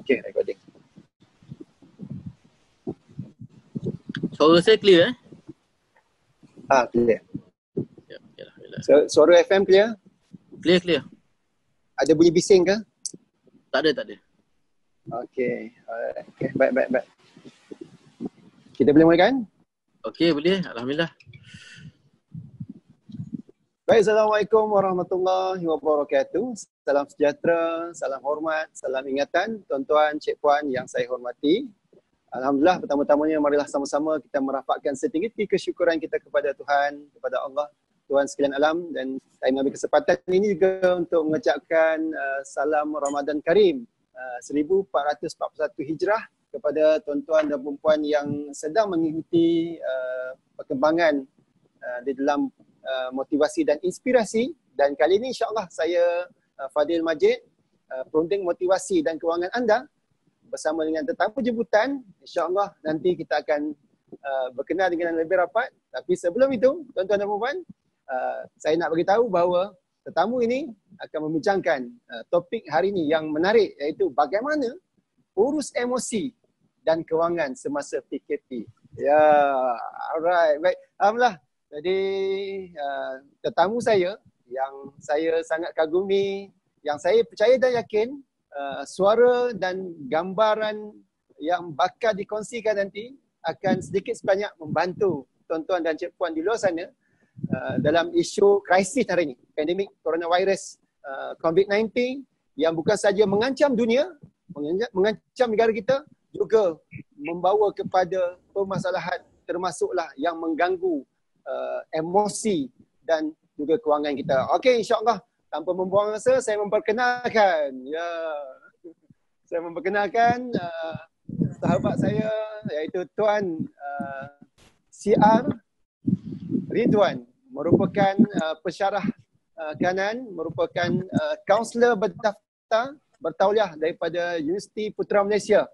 Okay, recording. Suara saya clear Clear. Ya, alhamdulillah. Suara FM clear? Clear. Ada bunyi bising ke? Tak ada. Okay. Alright. Okay, baik. Kita boleh mulakan? Okey, boleh. Alhamdulillah. Baik, Assalamualaikum warahmatullahi wabarakatuh. Salam sejahtera, salam hormat, salam ingatan tuan-tuan, cik puan yang saya hormati. Alhamdulillah, pertama-tamanya marilah sama-sama kita merapatkan setinggi kesyukuran kita kepada Tuhan, kepada Allah, Tuhan sekalian alam, dan saya mengambil kesempatan ini juga untuk mengucapkan salam Ramadan Karim 1441 Hijrah kepada tuan-tuan dan puan yang sedang mengikuti perkembangan di dalam motivasi dan inspirasi. Dan kali ini insyaAllah saya Fadil Majid, perunding motivasi dan kewangan anda, bersama dengan tetamu jemputan. InsyaAllah nanti kita akan berkenal dengan lebih rapat. Tapi sebelum itu, tuan-tuan dan puan, saya nak beritahu bahawa tetamu ini akan membincangkan topik hari ini yang menarik, iaitu bagaimana urus emosi dan kewangan semasa PKP. Ya, alright, baik. Alhamdulillah. Jadi tetamu saya yang saya sangat kagumi, yang saya percaya dan yakin suara dan gambaran yang bakal dikongsikan nanti akan sedikit sebanyak membantu tuan-tuan dan cik puan di luar sana dalam isu krisis hari ini, pandemik coronavirus COVID-19 yang bukan saja mengancam dunia, mengancam negara kita, juga membawa kepada permasalahan termasuklah yang mengganggu emosi dan juga kewangan kita. Okey, insyaAllah tanpa membuang masa, saya memperkenalkan sahabat saya, iaitu Tuan CR Ridwan, merupakan pensyarah kanan, merupakan kaunselor berdaftar bertauliah daripada Universiti Putra Malaysia.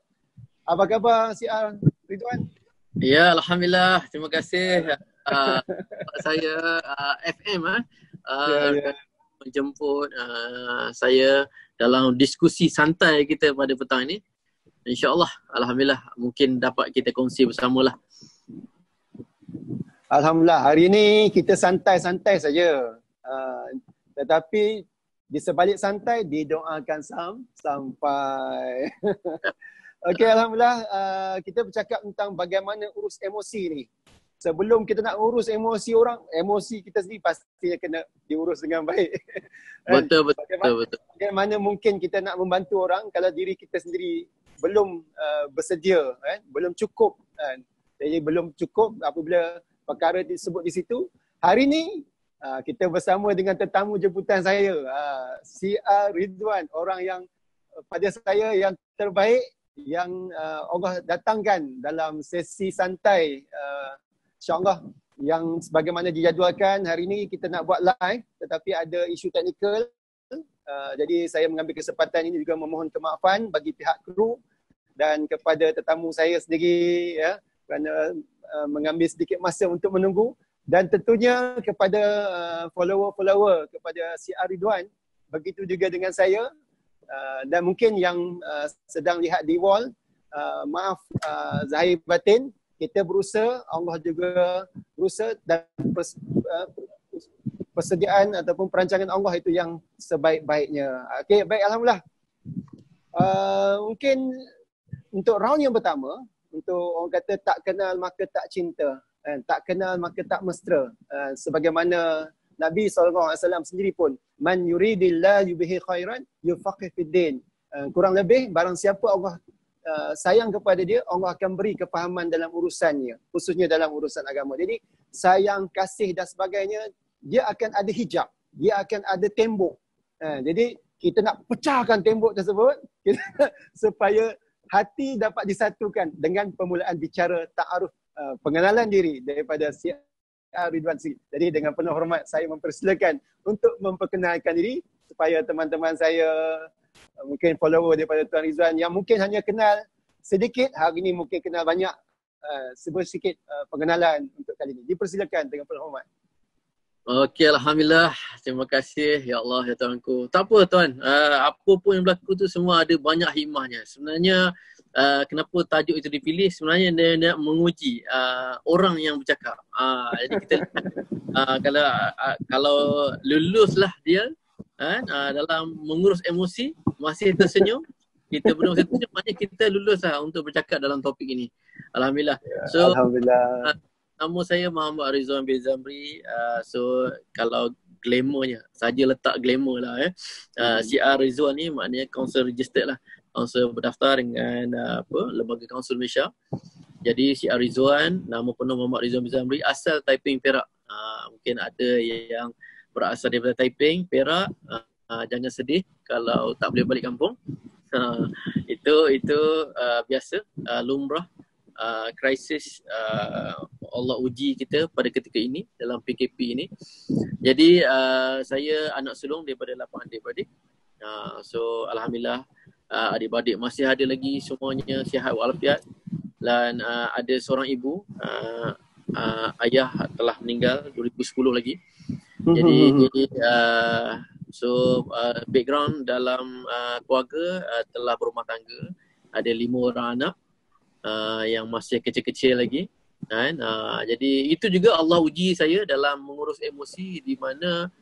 Apa khabar CR Ridwan? Ya, alhamdulillah. Terima kasih saya FM menjemput saya dalam diskusi santai kita pada petang ini. InsyaAllah, alhamdulillah, mungkin dapat kita kongsi bersamalah. Alhamdulillah, hari ini kita santai-santai saja. Tetapi di sebalik santai, didoakan sampai. Okey, alhamdulillah, kita bercakap tentang bagaimana urus emosi ni. Sebelum kita nak urus emosi orang, emosi kita sendiri pastinya kena diurus dengan baik. Betul. Bagaimana mungkin kita nak membantu orang kalau diri kita sendiri belum bersedia, belum cukup. Jadi belum cukup apabila perkara disebut di situ. Hari ni kita bersama dengan tetamu jemputan saya, CR Ridwan, orang yang pada saya yang terbaik yang Allah datangkan dalam sesi santai, InsyaAllah, yang sebagaimana dijadualkan hari ini kita nak buat live tetapi ada isu teknikal. Jadi saya mengambil kesempatan ini juga memohon kemaafan bagi pihak kru dan kepada tetamu saya sendiri kerana mengambil sedikit masa untuk menunggu, dan tentunya kepada follower-follower kepada CR Ridwan, begitu juga dengan saya, dan mungkin yang sedang lihat di wall, maaf zahir batin, kita berusaha, Allah juga berusaha, dan persediaan ataupun perancangan Allah itu yang sebaik-baiknya. Okey, baik, alhamdulillah. Mungkin untuk round yang pertama, untuk orang kata tak kenal maka tak cinta, tak kenal maka tak mesra. Sebagaimana Nabi SAW sendiri pun, man yuridillahu bihi khairan yufaqih fid din. Kurang lebih barang siapa Allah sayang kepada dia, Allah akan beri kefahaman dalam urusannya, khususnya dalam urusan agama. Jadi sayang, kasih dan sebagainya, dia akan ada hijab, dia akan ada tembok. Jadi kita nak pecahkan tembok tersebut supaya hati dapat disatukan dengan permulaan bicara ta'aruf, pengenalan diri daripada CR Ridwan sendiri. Jadi dengan penuh hormat saya mempersilakan untuk memperkenalkan diri supaya teman-teman saya, mungkin follower daripada Tuan Ridwan yang mungkin hanya kenal sedikit, hari ini mungkin kenal banyak, sedikit pengenalan untuk kali ini. Dipersilakan dengan penuh hormat. Okey, alhamdulillah. terima kasih ya Allah ya Tuanku. Tak apa tuan, apa pun yang berlaku tu semua ada banyak hikmahnya. Sebenarnya kenapa tajuk itu dipilih, sebenarnya dia nak menguji orang yang bercakap. Jadi kita kalau luluslah dia dalam mengurus emosi, masih tersenyum, kita benar-benar tersenyum, maknanya kita luluslah untuk bercakap dalam topik ini. Alhamdulillah. So Alhamdulillah. nama saya Muhammad Rizwan bin Zamri. So kalau glamournya, saja letak glamour lah CR Rizwan ni maknanya council registered lah. Council berdaftar dengan Lembaga Council Malaysia. Jadi CR Rizwan, nama penuh Muhammad Rizwan bin Zamri, asal Taiping, Perak. Mungkin ada yang berasal daripada Taiping, Perak. Jangan sedih kalau tak boleh balik kampung. Itu biasa, lumrah. Krisis Allah uji kita pada ketika ini dalam PKP ini. Jadi saya anak sulung daripada 8 adik-beradik. So alhamdulillah adik-beradik masih ada lagi, semuanya sihat walafiat. Dan ada seorang ibu, ayah telah meninggal 2010 lagi. Jadi background dalam keluarga telah berumah tangga, ada 5 orang anak yang masih kecil-kecil lagi kan. Jadi itu juga Allah uji saya dalam mengurus emosi, di mana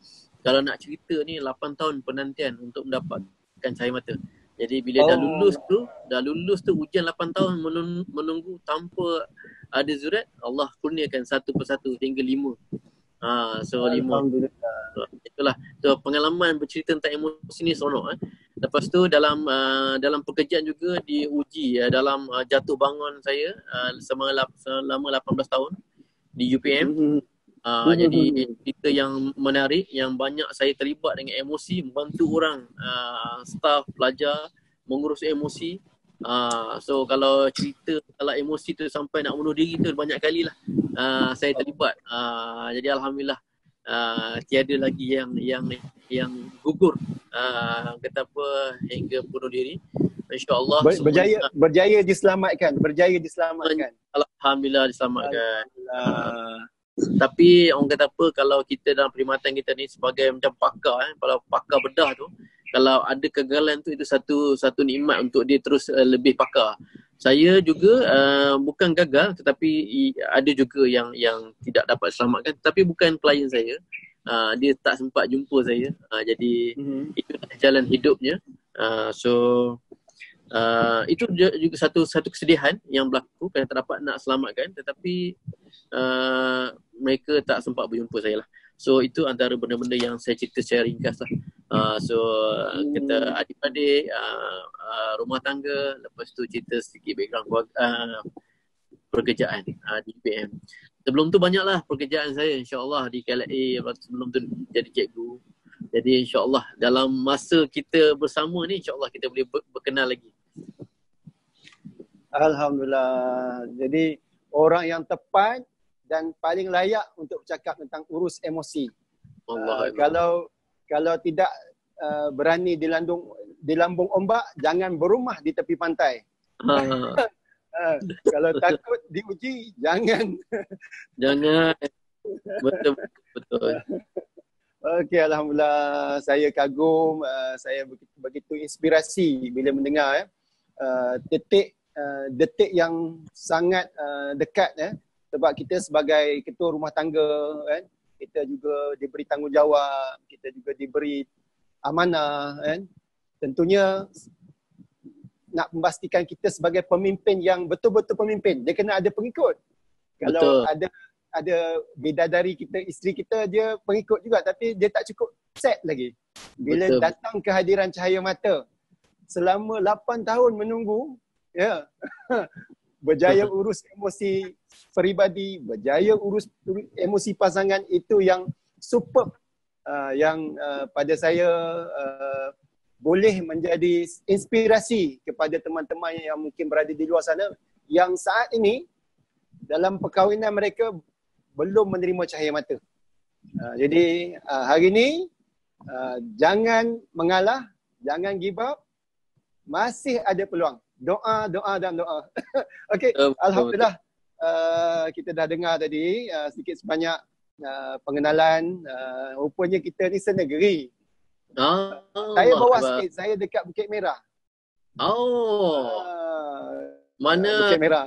kalau nak cerita ni 8 tahun penantian untuk mendapatkan cahaya mata. Jadi bila dah lulus tu ujian 8 tahun menunggu tanpa ada zurat, Allah kurniakan satu persatu hingga 5. So 5. Itulah pengalaman bercerita tentang emosi ni seronok. Lepas tu dalam pekerjaan juga diuji dalam jatuh bangun saya selama 18 tahun di UPM. Jadi cerita yang menarik, yang banyak saya terlibat dengan emosi, membantu orang, staff, pelajar mengurus emosi. So kalau cerita kalau emosi tu sampai nak bunuh diri tu banyak kali lah saya terlibat. Jadi alhamdulillah tiada lagi yang gugur kata apa hingga bunuh diri. InsyaAllah berjaya diselamatkan. Alhamdulillah diselamatkan. Tapi orang kata apa, kalau kita dalam perkhidmatan kita ni sebagai macam pakar, kalau pakar bedah tu, kalau ada kegagalan tu, itu satu nikmat untuk dia terus lebih pakar. Saya juga bukan gagal, tetapi ada juga yang tidak dapat selamatkan, tapi bukan klien saya. Dia tak sempat jumpa saya. Jadi itu jalan hidupnya. Itu juga satu kesedihan yang berlaku kerana tak dapat nak selamatkan, tetapi mereka tak sempat berjumpa saya lah. So itu antara benda-benda yang saya cerita secara ringkas lah. Kita adik-adik, rumah tangga, lepas tu cerita sedikit background pekerjaan di UPM. Sebelum tu banyaklah pekerjaan saya insyaAllah di KLA, sebelum tu jadi cikgu. Jadi insyaAllah dalam masa kita bersama ni, insyaAllah kita boleh berkenal lagi. Alhamdulillah. Jadi orang yang tepat dan paling layak untuk bercakap tentang urus emosi. Kalau tidak berani di lambung ombak, jangan berumah di tepi pantai. Kalau takut diuji, jangan. Betul. Okey, alhamdulillah, saya kagum, saya begitu inspirasi bila mendengar detik yang sangat dekat sebab kita sebagai ketua rumah tangga kan, kita juga diberi tanggungjawab, kita juga diberi amanah kan. Tentunya nak memastikan kita sebagai pemimpin yang betul-betul pemimpin, dia kena ada pengikut. Kalau ada bidadari kita, isteri kita, dia pengikut juga tapi dia tak cukup set lagi. Bila datang kehadiran cahaya mata selama 8 tahun menunggu, berjaya urus emosi peribadi, berjaya urus emosi pasangan, itu yang superb, yang pada saya boleh menjadi inspirasi kepada teman-teman yang mungkin berada di luar sana yang saat ini dalam perkahwinan mereka belum menerima cahaya mata. Jadi hari ini jangan mengalah, jangan give up, masih ada peluang. Doa dan doa. Okey, alhamdulillah kita dah dengar tadi sedikit sebanyak pengenalan. Rupanya kita ni senegeri. Allah Saya bawah Akbar. sikit, saya dekat Bukit Merah. Oh, mana Bukit Merah.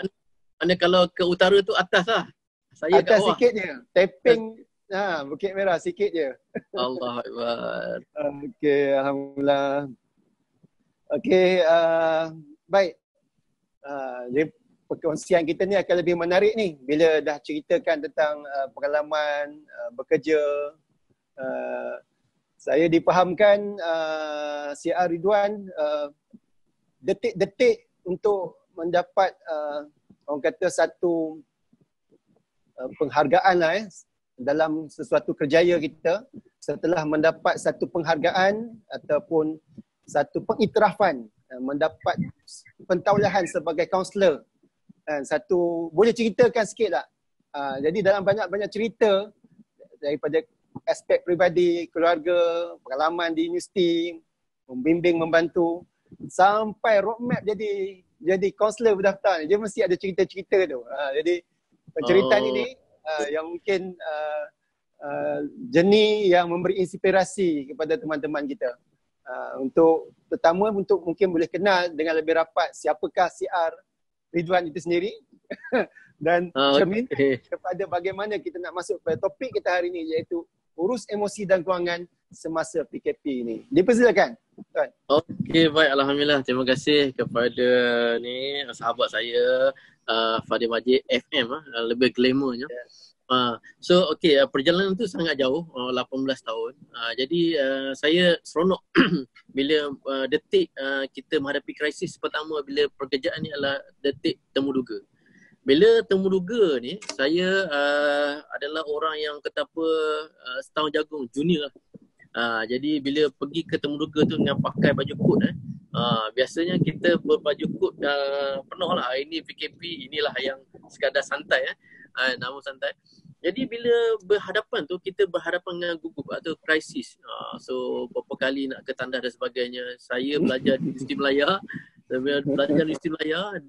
mana kalau ke utara tu atas lah. Saya kat Atas bawah. sikit je. Tapping Bukit Merah sikit je. Allah Akbar. Okey, alhamdulillah. Okey, baik. Jadi perkongsian kita ni akan lebih menarik ni bila dah ceritakan tentang pengalaman bekerja. Saya dipahamkan CR Ridwan detik-detik untuk mendapat orang kata satu penghargaan lah dalam sesuatu kerjaya kita, setelah mendapat satu penghargaan ataupun satu pengiktirafan, mendapat pentaulihan sebagai kaunselor. Satu boleh ceritakan sikit tak? Jadi dalam banyak-banyak cerita daripada aspek peribadi, keluarga, pengalaman di universiti, membimbing, membantu, sampai roadmap jadi kaunselor berdaftar, dia mesti ada cerita-cerita tu. Jadi penceritaan ini yang mungkin jenis yang memberi inspirasi kepada teman-teman kita. Pertama untuk mungkin boleh kenal dengan lebih rapat siapakah CR Ridwan itu sendiri dan cermin kepada bagaimana kita nak masuk pada topik kita hari ini, iaitu urus emosi dan kewangan semasa PKP ini. Dipersilakan Tuan. Okey, baik, alhamdulillah. Terima kasih kepada ni sahabat saya Fadil Majid FM, lebih glamournya. So okey, perjalanan tu sangat jauh, 18 tahun. Jadi saya seronok bila detik kita menghadapi krisis pertama bila pekerjaan ni adalah detik temu duga. Bila temu duga ni, saya adalah orang yang kata apa, setahun jagung, junior lah. Jadi bila pergi ke temu duga tu dengan pakai baju kot, biasanya kita berbaju kot penuh lah. Ini PKP, inilah yang sekadar santai, nama santai. Jadi bila berhadapan tu, kita berhadapan dengan gugup atau krisis. So berapa kali nak ke tandas dan sebagainya. Saya belajar di Universiti Melaya,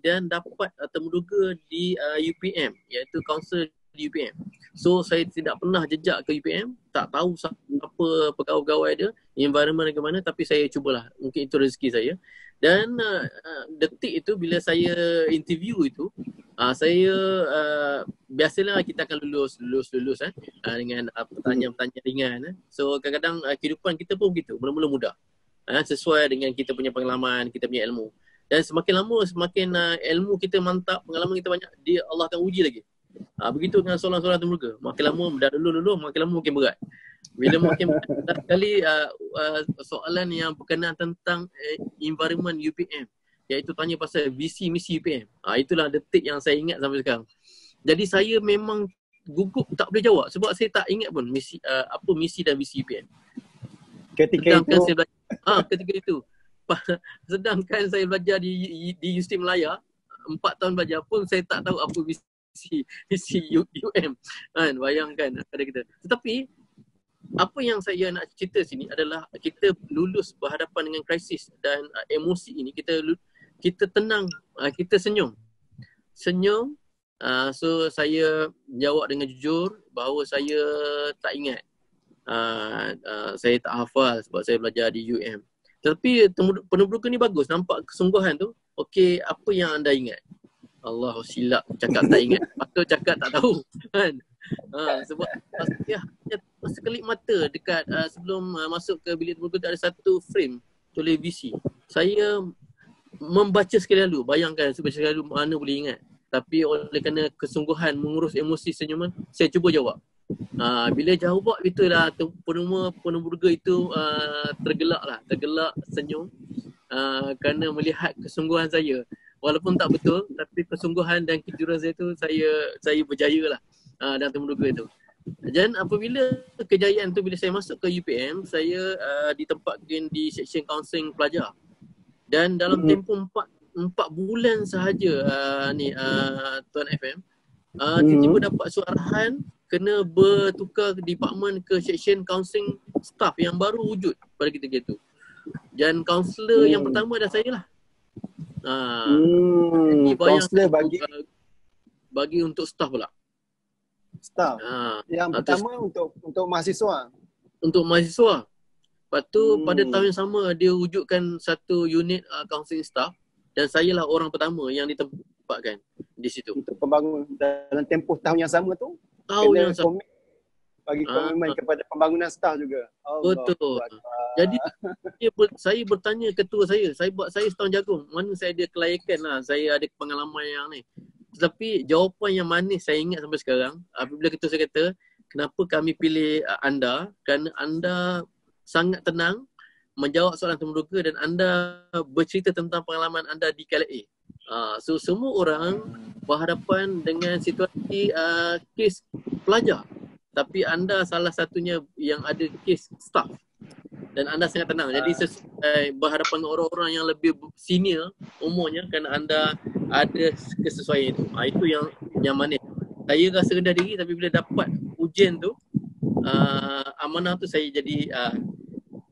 dan dapat temu duga di UPM, iaitu kaunselor di UPM. So saya tidak pernah jejak ke UPM, tak tahu siapa pegawai-pegawai dia, environment ke mana, tapi saya cubalah. Mungkin itu rezeki saya. Dan detik itu bila saya interview itu, saya biasalah kita akan lulus dengan pertanyaan-pertanyaan ringan. So kadang-kadang kehidupan kita pun begitu, mula-mula mudah. Sesuai dengan kita punya pengalaman, kita punya ilmu. Dan semakin lama, semakin ilmu kita mantap, pengalaman kita banyak, Allah akan uji lagi. Begitu dengan soalan-soalan temu duga. Makin lama, dah dulu, makin lama makin berat. Bila makin berat sekali soalan yang berkenaan tentang environment UPM, iaitu tanya pasal visi misi UPM. Itulah detik yang saya ingat sampai sekarang. Jadi saya memang gugup tak boleh jawab sebab saya tak ingat pun apa misi dan visi UPM. Ketika itu sedangkan saya belajar di Universiti Melaya 4 tahun belajar pun saya tak tahu apa visi UM, kan, bayangkan ada kita. Tetapi apa yang saya nak cerita sini adalah kita lulus berhadapan dengan krisis dan emosi ini, kita tenang, kita senyum. So saya jawab dengan jujur bahawa saya tak ingat. Saya tak hafal sebab saya belajar di UM. Tapi penuh ni bagus, nampak kesungguhan tu. Okey, apa yang anda ingat? Allah, silap cakap tak ingat. Patut cakap tak tahu, kan? Sebab masa kelip mata dekat sebelum masuk ke bilik temu duga ada satu frame tulis visi. Saya membaca sekali lalu, bayangkan saya baca sekali lalu mana boleh ingat. Tapi oleh kerana kesungguhan mengurus emosi senyuman, saya cuba jawab. Bila jawab itulah penuh duga itu tergelak senyum kerana melihat kesungguhan saya. Walaupun tak betul, tapi kesungguhan dan kejujuran saya tu saya berjaya lah dalam temu duga itu. Dan apabila kejayaan tu, bila saya masuk ke UPM, saya ditempatkan di section counselling pelajar. Dan dalam tempoh 4 bulan sahaja Tuan FM, tiba-tiba dapat suarahan kena bertukar department ke section counselling staff yang baru wujud pada ketika itu. Dan kaunselor yang pertama adalah saya lah. Kaunselor bagi untuk staff pula. Staff. Ha, Yang terus pertama untuk mahasiswa. untuk mahasiswa. Lepas tu pada Hmm. tahun yang sama dia wujudkan satu unit counselling staff dan saya lah orang pertama yang ditempatkan di situ. Untuk pembangun dalam tempoh tahun yang sama tu, Tahun kena yang sama. komit, bagi Ah, komitmen kepada pembangunan staff juga. Allah betul. Akbar. Jadi saya bertanya ketua saya setahun jagung, mana saya ada kelayakan lah, saya ada pengalaman yang ni. Tetapi jawapan yang manis saya ingat sampai sekarang, apabila ketua saya kata, kenapa kami pilih anda? Kerana anda sangat tenang menjawab soalan terbuka dan anda bercerita tentang pengalaman anda di KLA. So semua orang berhadapan dengan situasi kes pelajar. Tapi anda salah satunya yang ada kes staff. Dan anda sangat tenang. Jadi sesuai berhadapan dengan orang-orang yang lebih senior umurnya kerana anda ada kesesuaian itu. Itu yang manis. Saya rasa rendah diri tapi bila dapat ujian tu, amanah tu saya jadi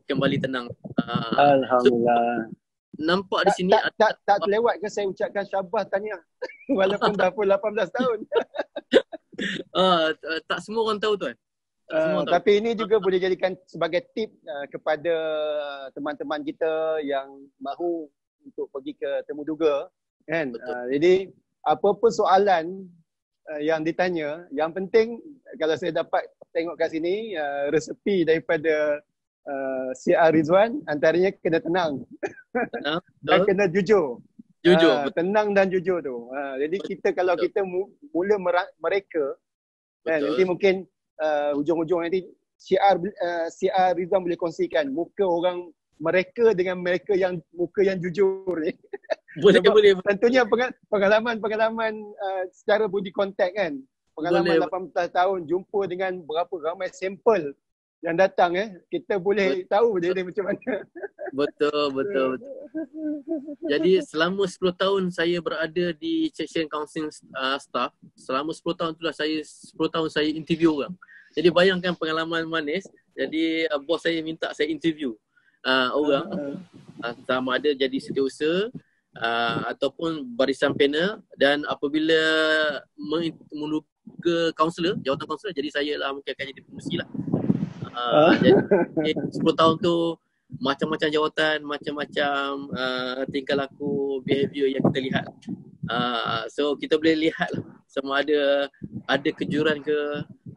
kembali tenang. Alhamdulillah. So, nampak di sini Tak terlewat ke saya ucapkan syabas tahniah walaupun dah pun 18 tahun. tak semua orang tahu tuan. Tapi ini juga boleh jadikan sebagai tip kepada teman-teman kita yang mahu untuk pergi ke temu duga kan. Jadi apa-apa soalan yang ditanya, yang penting kalau saya dapat tengok kat sini resepi daripada CR Rizwan, antaranya kena tenang dan kena jujur. Tenang dan jujur tu. Jadi kita kalau kita mula mereka kan, nanti mungkin hujung-hujung nanti CR Rizwan boleh kongsikan muka orang mereka dengan mereka yang muka yang jujur ni. Boleh. Tentunya pengalaman secara body contact kan. Pengalaman 18 tahun jumpa dengan berapa ramai sampel yang datang kita boleh tahu dia macam mana. Betul. Jadi selama 10 tahun saya berada di section counselling staff, selama 10 tahun itulah 10 tahun saya interview orang. Jadi bayangkan pengalaman manis. Jadi bos saya minta saya interview orang sama ada jadi setiausaha ataupun barisan panel, dan apabila menuju ke kaunselor, jawatan kaunselor, jadi saya lah mungkin akan jadi pengurusi lah. Jadi 10 tahun tu macam-macam jawatan, macam-macam tingkah laku, behavior yang kita lihat. So kita boleh lihat lah sama ada kejuran ke,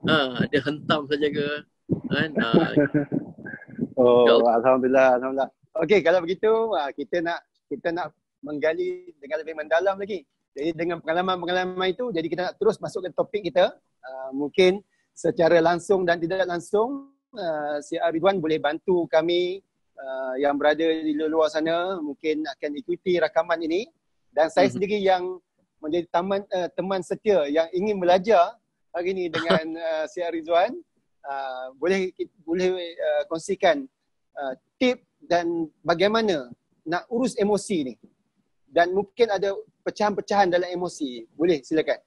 ada hentam saja ke kan. Alhamdulillah. Okey, kalau begitu kita nak menggali dengan lebih mendalam lagi. Jadi dengan pengalaman-pengalaman itu, jadi kita nak terus masuk ke topik kita. Mungkin secara langsung dan tidak langsung CR Ridwan boleh bantu kami yang berada di luar sana mungkin akan ikuti rakaman ini, dan saya sendiri yang menjadi teman setia yang ingin belajar hari ini dengan CR Ridwan, boleh kongsikan tip dan bagaimana nak urus emosi ni, dan mungkin ada pecahan-pecahan dalam emosi. Boleh, silakan.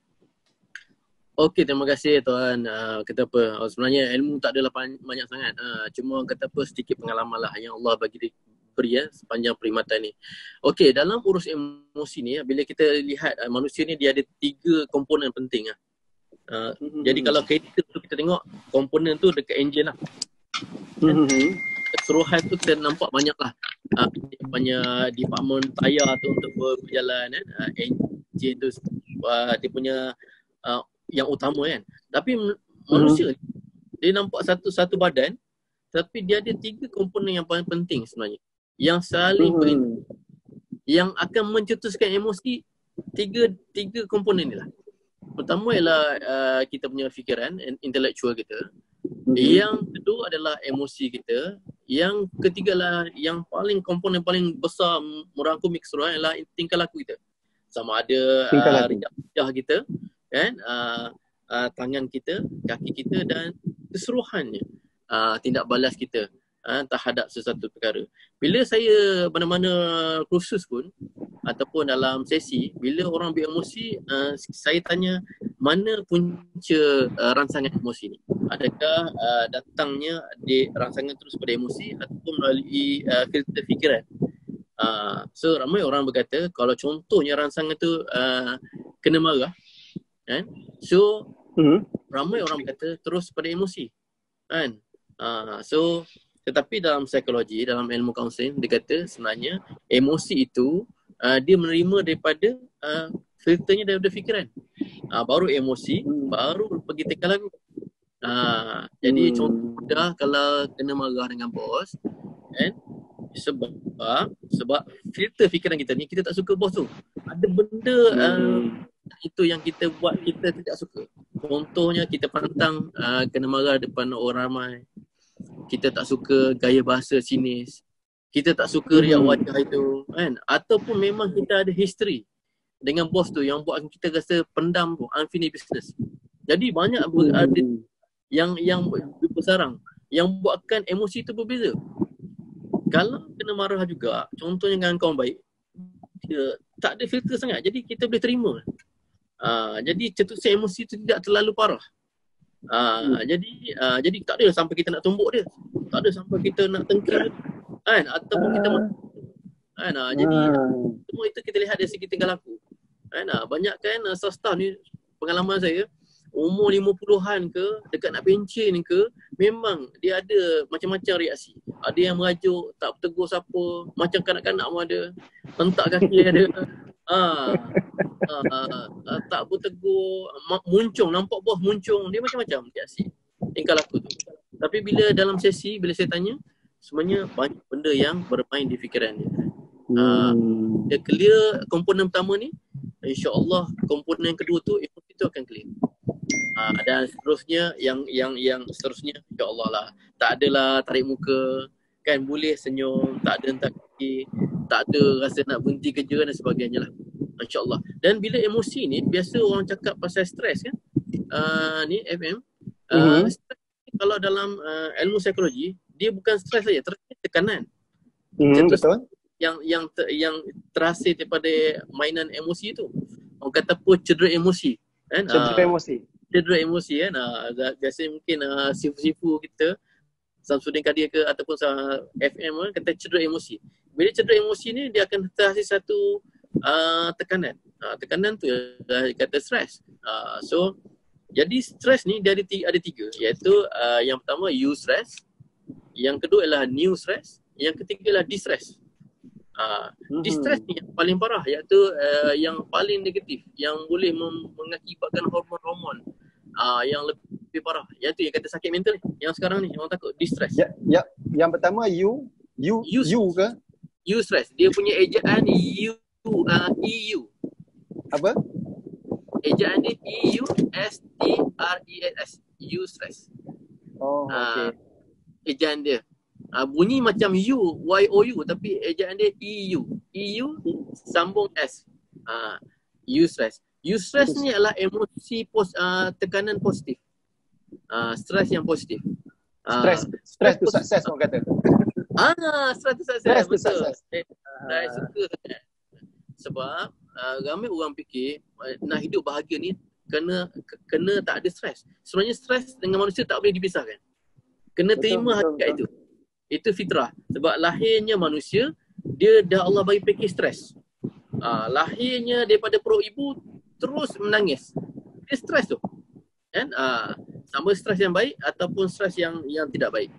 Okey, terima kasih tuan. Kata apa, sebenarnya ilmu tak adalah banyak sangat. Cuma kata apa, sedikit pengalaman lah yang Allah beri sepanjang perkhidmatan ni. Okey, dalam urus emosi ni, bila kita lihat manusia ni dia ada 3 komponen penting. Jadi kalau kereta tu kita tengok komponen tu dekat enjin lah. Keseluruhan tu kita nampak banyak lah. Banyak department tayar tu untuk berjalan kan. Enjin tu dia punya yang utama kan. Tapi manusia dia nampak satu badan, tapi dia ada 3 komponen yang paling penting sebenarnya, yang saling berinteraksi, yang akan mencetuskan emosi. Tiga komponen ni lah. Pertama ialah kita punya fikiran, intellectual kita. Yang kedua adalah emosi kita. Yang ketiga lah, yang komponen paling besar merangkumi keseluruhan ialah tingkah laku kita. Sama ada rijah kita kan, tangan kita, kaki kita, dan keseluruhannya tindak balas kita terhadap sesuatu perkara. Bila saya mana-mana kursus pun ataupun dalam sesi, bila orang beremosi, saya tanya mana punca rangsangan emosi ni. Adakah datangnya di rangsangan terus pada emosi ataupun melalui filter fikiran. So ramai orang berkata kalau contohnya rangsangan tu kena marah kan, so Ramai orang kata terus pada emosi, kan? So tetapi dalam psikologi, dalam ilmu kaunseling, dia kata sebenarnya emosi itu dia menerima daripada filternya daripada fikiran. Baru emosi, baru pergi tekan lagu. Jadi contoh mudah kalau kena marah dengan bos, kan? Sebab filter fikiran kita ni, kita tak suka bos tu. Ada benda itu yang kita buat kita tidak suka. Contohnya kita pantang kena marah depan orang ramai. Kita tak suka gaya bahasa sinis. Kita tak suka riak wajah itu, kan? Ataupun memang kita ada history dengan bos tu yang buat kita rasa pendam tu, unfinished business. Jadi banyak ada yang bersarang, yang buatkan emosi itu berbeza. Kalau kena marah juga, contohnya dengan kawan baik, dia tak ada filter sangat, jadi kita boleh terima. Jadi cetusan emosi itu tidak terlalu parah. Jadi tak ada sampai kita nak tumbuk dia, tak ada sampai kita nak tengking, kan? Ataupun kita kan? Jadi semua itu kita lihat dari segi tingkah laku, kan? Banyak kan staff ni, pengalaman saya, umur 50-an ke, dekat nak pencen ke, memang dia ada macam-macam reaksi. Ada yang merajuk, tak bertegur siapa, macam kanak-kanak pun ada, hentak kaki ada. Tak bertegur, muncung, nampak bos muncung, dia macam-macam reaksi tingkah laku tu. Tapi bila dalam sesi, bila saya tanya, sebenarnya banyak benda yang bermain di fikiran dia. Dia clear komponen pertama ni, insya-Allah komponen kedua tu emosi tu akan clear. Dan seterusnya yang seterusnya insya-Allah lah. Tak adalah tarik muka, kan, boleh senyum, tak ada hentak kaki, tak ada rasa nak berhenti kerja dan sebagainya lah. InsyaAllah. Dan bila emosi ni, biasa orang cakap pasal stres kan, ni FM, stres kalau dalam ilmu psikologi, dia bukan stres saja, tekanan. Betul. Yang terhasil daripada mainan emosi tu. Orang kata pun cedera emosi, kan? Cedera emosi kan. Biasa mungkin sifu-sifu kita, Samsudin Kadir ke ataupun FM kata cedera emosi. Bila cedera emosi ni, dia akan terhasil satu tekanan. Tekanan tu kata stres. So jadi stres ni dia ada tiga, iaitu yang pertama eustress, yang kedua ialah new stress, yang ketiga ialah distress. Distress ni yang paling parah, iaitu yang paling negatif, yang boleh mengakibatkan hormon-hormon yang lebih parah, iaitu yang kata sakit mental ni, yang sekarang ni orang takut distress. Ya. Yang pertama you ke? Eustress, dia punya ejaan EU. Apa? Ejaan dia EUSTRESS. Eustress. Okay. Ejaan dia. Bunyi macam YOU tapi ejaan dia EU sambung S. Eustress. Eustress ni adalah emosi tekanan positif. Stres yang positif. Stress to success orang kata. Stress to success. Betul. Saya suka. Sebab ramai orang fikir nak hidup bahagia ni kena tak ada stres. Sebenarnya stres dengan manusia tak boleh dipisahkan. Kena terima hakikat itu. Itu fitrah. Sebab lahirnya manusia, dia dah Allah bagi package stres. Lahirnya daripada perut ibu terus menangis. Dia stres tu. Kan? Sama stres yang baik ataupun stres yang tidak baik.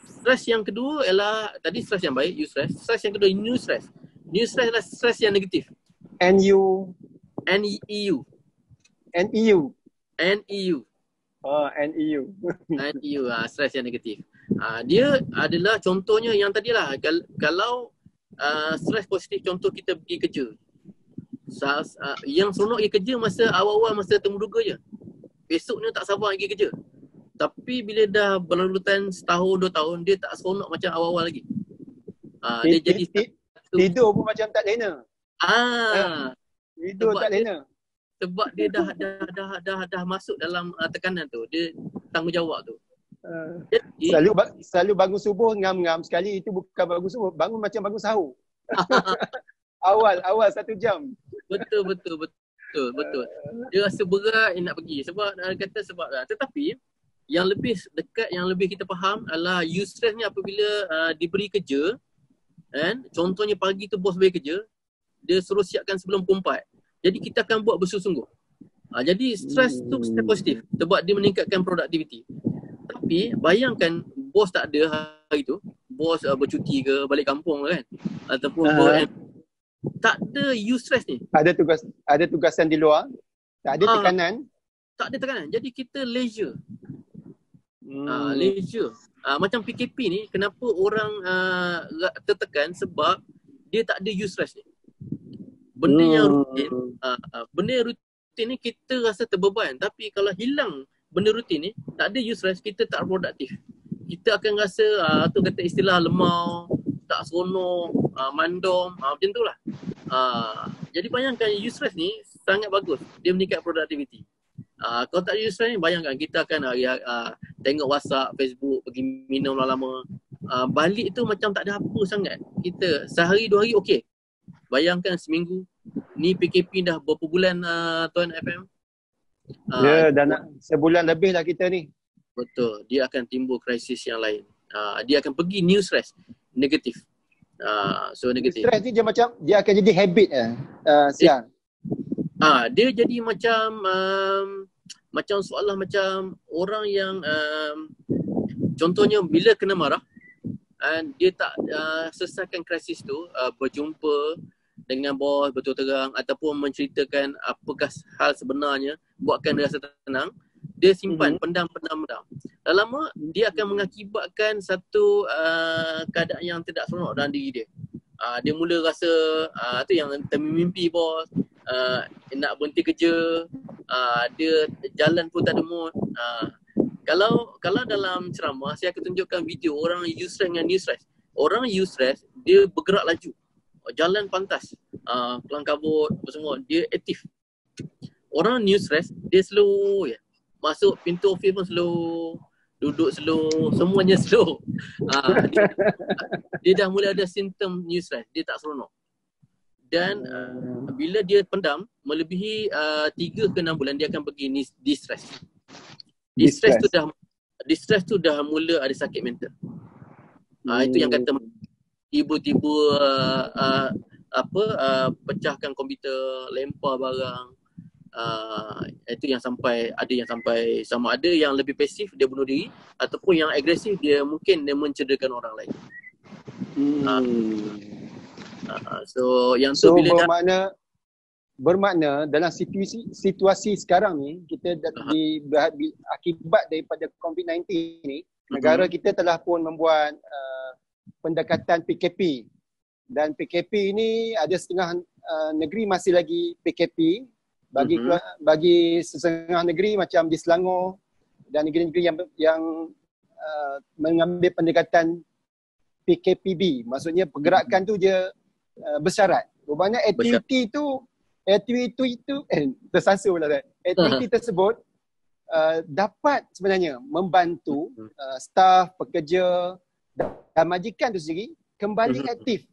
Stres yang kedua ialah tadi stres yang baik, eustress. Stres yang kedua new stress. New stress adalah stres yang negatif. NEU. NEU. Stres yang negatif. Dia adalah contohnya yang tadilah. Kalau stres positif, contoh kita pergi kerja. Yang seronok pergi kerja masa awal-awal, masa temuduga je. Besoknya tak sabar pergi kerja. Tapi bila dah berlalutan setahun, 2 tahun, dia tak seronok macam awal-awal lagi. Dia jadi tidur pun macam tak lena. Tidur tak lena. Sebab dia dah masuk dalam tekanan tu. Dia tanggungjawab tu. Jadi, selalu bangun subuh ngam-ngam. Sekali itu bukan bangun subuh, bangun macam bangun sahur. awal 1 jam. Betul. Dia rasa berat nak pergi sebab tetapi yang lebih dekat, yang lebih kita faham adalah eustress ni apabila diberi kerja, kan? Contohnya pagi tu bos bagi kerja, dia suruh siapkan sebelum pukul 4. Jadi kita akan buat bersungguh-sungguh. Jadi stres tu stres positif sebab dia meningkatkan produktiviti. Tapi bayangkan bos tak ada hari tu, bos bercuti ke balik kampung kan, ataupun tak ada you stress ni. Ada tugasan di luar, tak ada tekanan. Tak ada tekanan. Jadi kita leisure. Leisure. Macam PKP ni, kenapa orang tertekan sebab dia tak ada you stress ni. Benda yang rutin ni kita rasa terbeban, tapi kalau hilang benda rutin ni, tak ada you stress, kita tak produktif. Kita akan rasa tu kata istilah lemau, tak seronok, mandom, macam tu lah. Jadi bayangkan you stress ni sangat bagus, dia meningkat produktiviti. Kalau tak ada you stress ni, bayangkan kita akan tengok WhatsApp, Facebook, pergi minum lama-lama. Balik tu macam tak ada apa sangat. Kita sehari 2 hari okey. Bayangkan seminggu. Ni PKP dah berapa bulan Tuan FM? Dah nak sebulan lebih lah kita ni. Betul. Dia akan timbul krisis yang lain. Dia akan pergi new stress. Negatif. So negatif. Stress ni dia macam, dia akan jadi habit Siang. Dia jadi macam seolah macam orang yang contohnya bila kena marah, dia tak selesaikan krisis tu, berjumpa dengan bos betul terang ataupun menceritakan apakah hal sebenarnya, buatkan dia rasa tenang, dia simpan, pendam. Lama-lama dia akan mengakibatkan satu keadaan yang tidak seronok dalam diri dia. Dia mula rasa tu yang termimpi bos, nak berhenti kerja, dia jalan pun tak ada mood. Kalau dalam ceramah saya akan tunjukkan video orang eustress dengan new stress. Orang eustress dia bergerak laju, jalan pantas, kelang kabut apa semua, dia aktif. Orang new stress dia slow je. Masuk pintu office pun slow, duduk slow, semuanya slow. Dia dah mula ada simptom new stress, dia tak seronok. Dan bila dia pendam melebihi 3 ke 6 bulan, dia akan pergi distress. Distress tu dah mula ada sakit mental. Itu yang kata tiba-tiba pecahkan komputer, lempar barang. Itu yang sampai sama ada yang lebih pasif dia bunuh diri, ataupun yang agresif dia mungkin dia mencederakan orang lain. So yang tu bila bermakna dalam situasi sekarang ni kita akibat daripada COVID-19 ni, negara kita telah pun membuat pendekatan PKP, dan PKP ni ada setengah negeri masih lagi PKP, bagi setengah negeri macam di Selangor dan negeri-negeri yang mengambil pendekatan PKPB, maksudnya pergerakan tu je bersyarat. Bermakna aktiviti tersebut dapat sebenarnya membantu staf, pekerja dan majikan tu sendiri kembali aktif,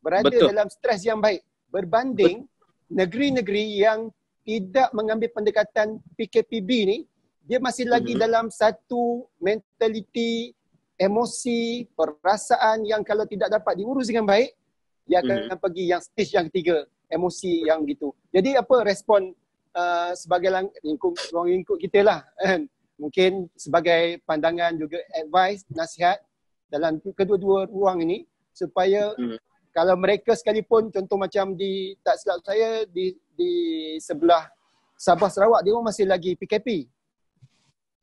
berada dalam stres yang baik, berbanding negeri-negeri yang tidak mengambil pendekatan PKPB ni, dia masih lagi dalam satu mentaliti, emosi, perasaan yang kalau tidak dapat diurus dengan baik, dia akan pergi yang stage yang ketiga, emosi yang gitu. Jadi apa respon sebagai ruang lingkup kita lah, mungkin sebagai pandangan juga advice, nasihat dalam kedua-dua ruang ini, supaya kalau mereka sekalipun, contoh macam tak silap saya di sebelah Sabah Sarawak, dia masih lagi PKP.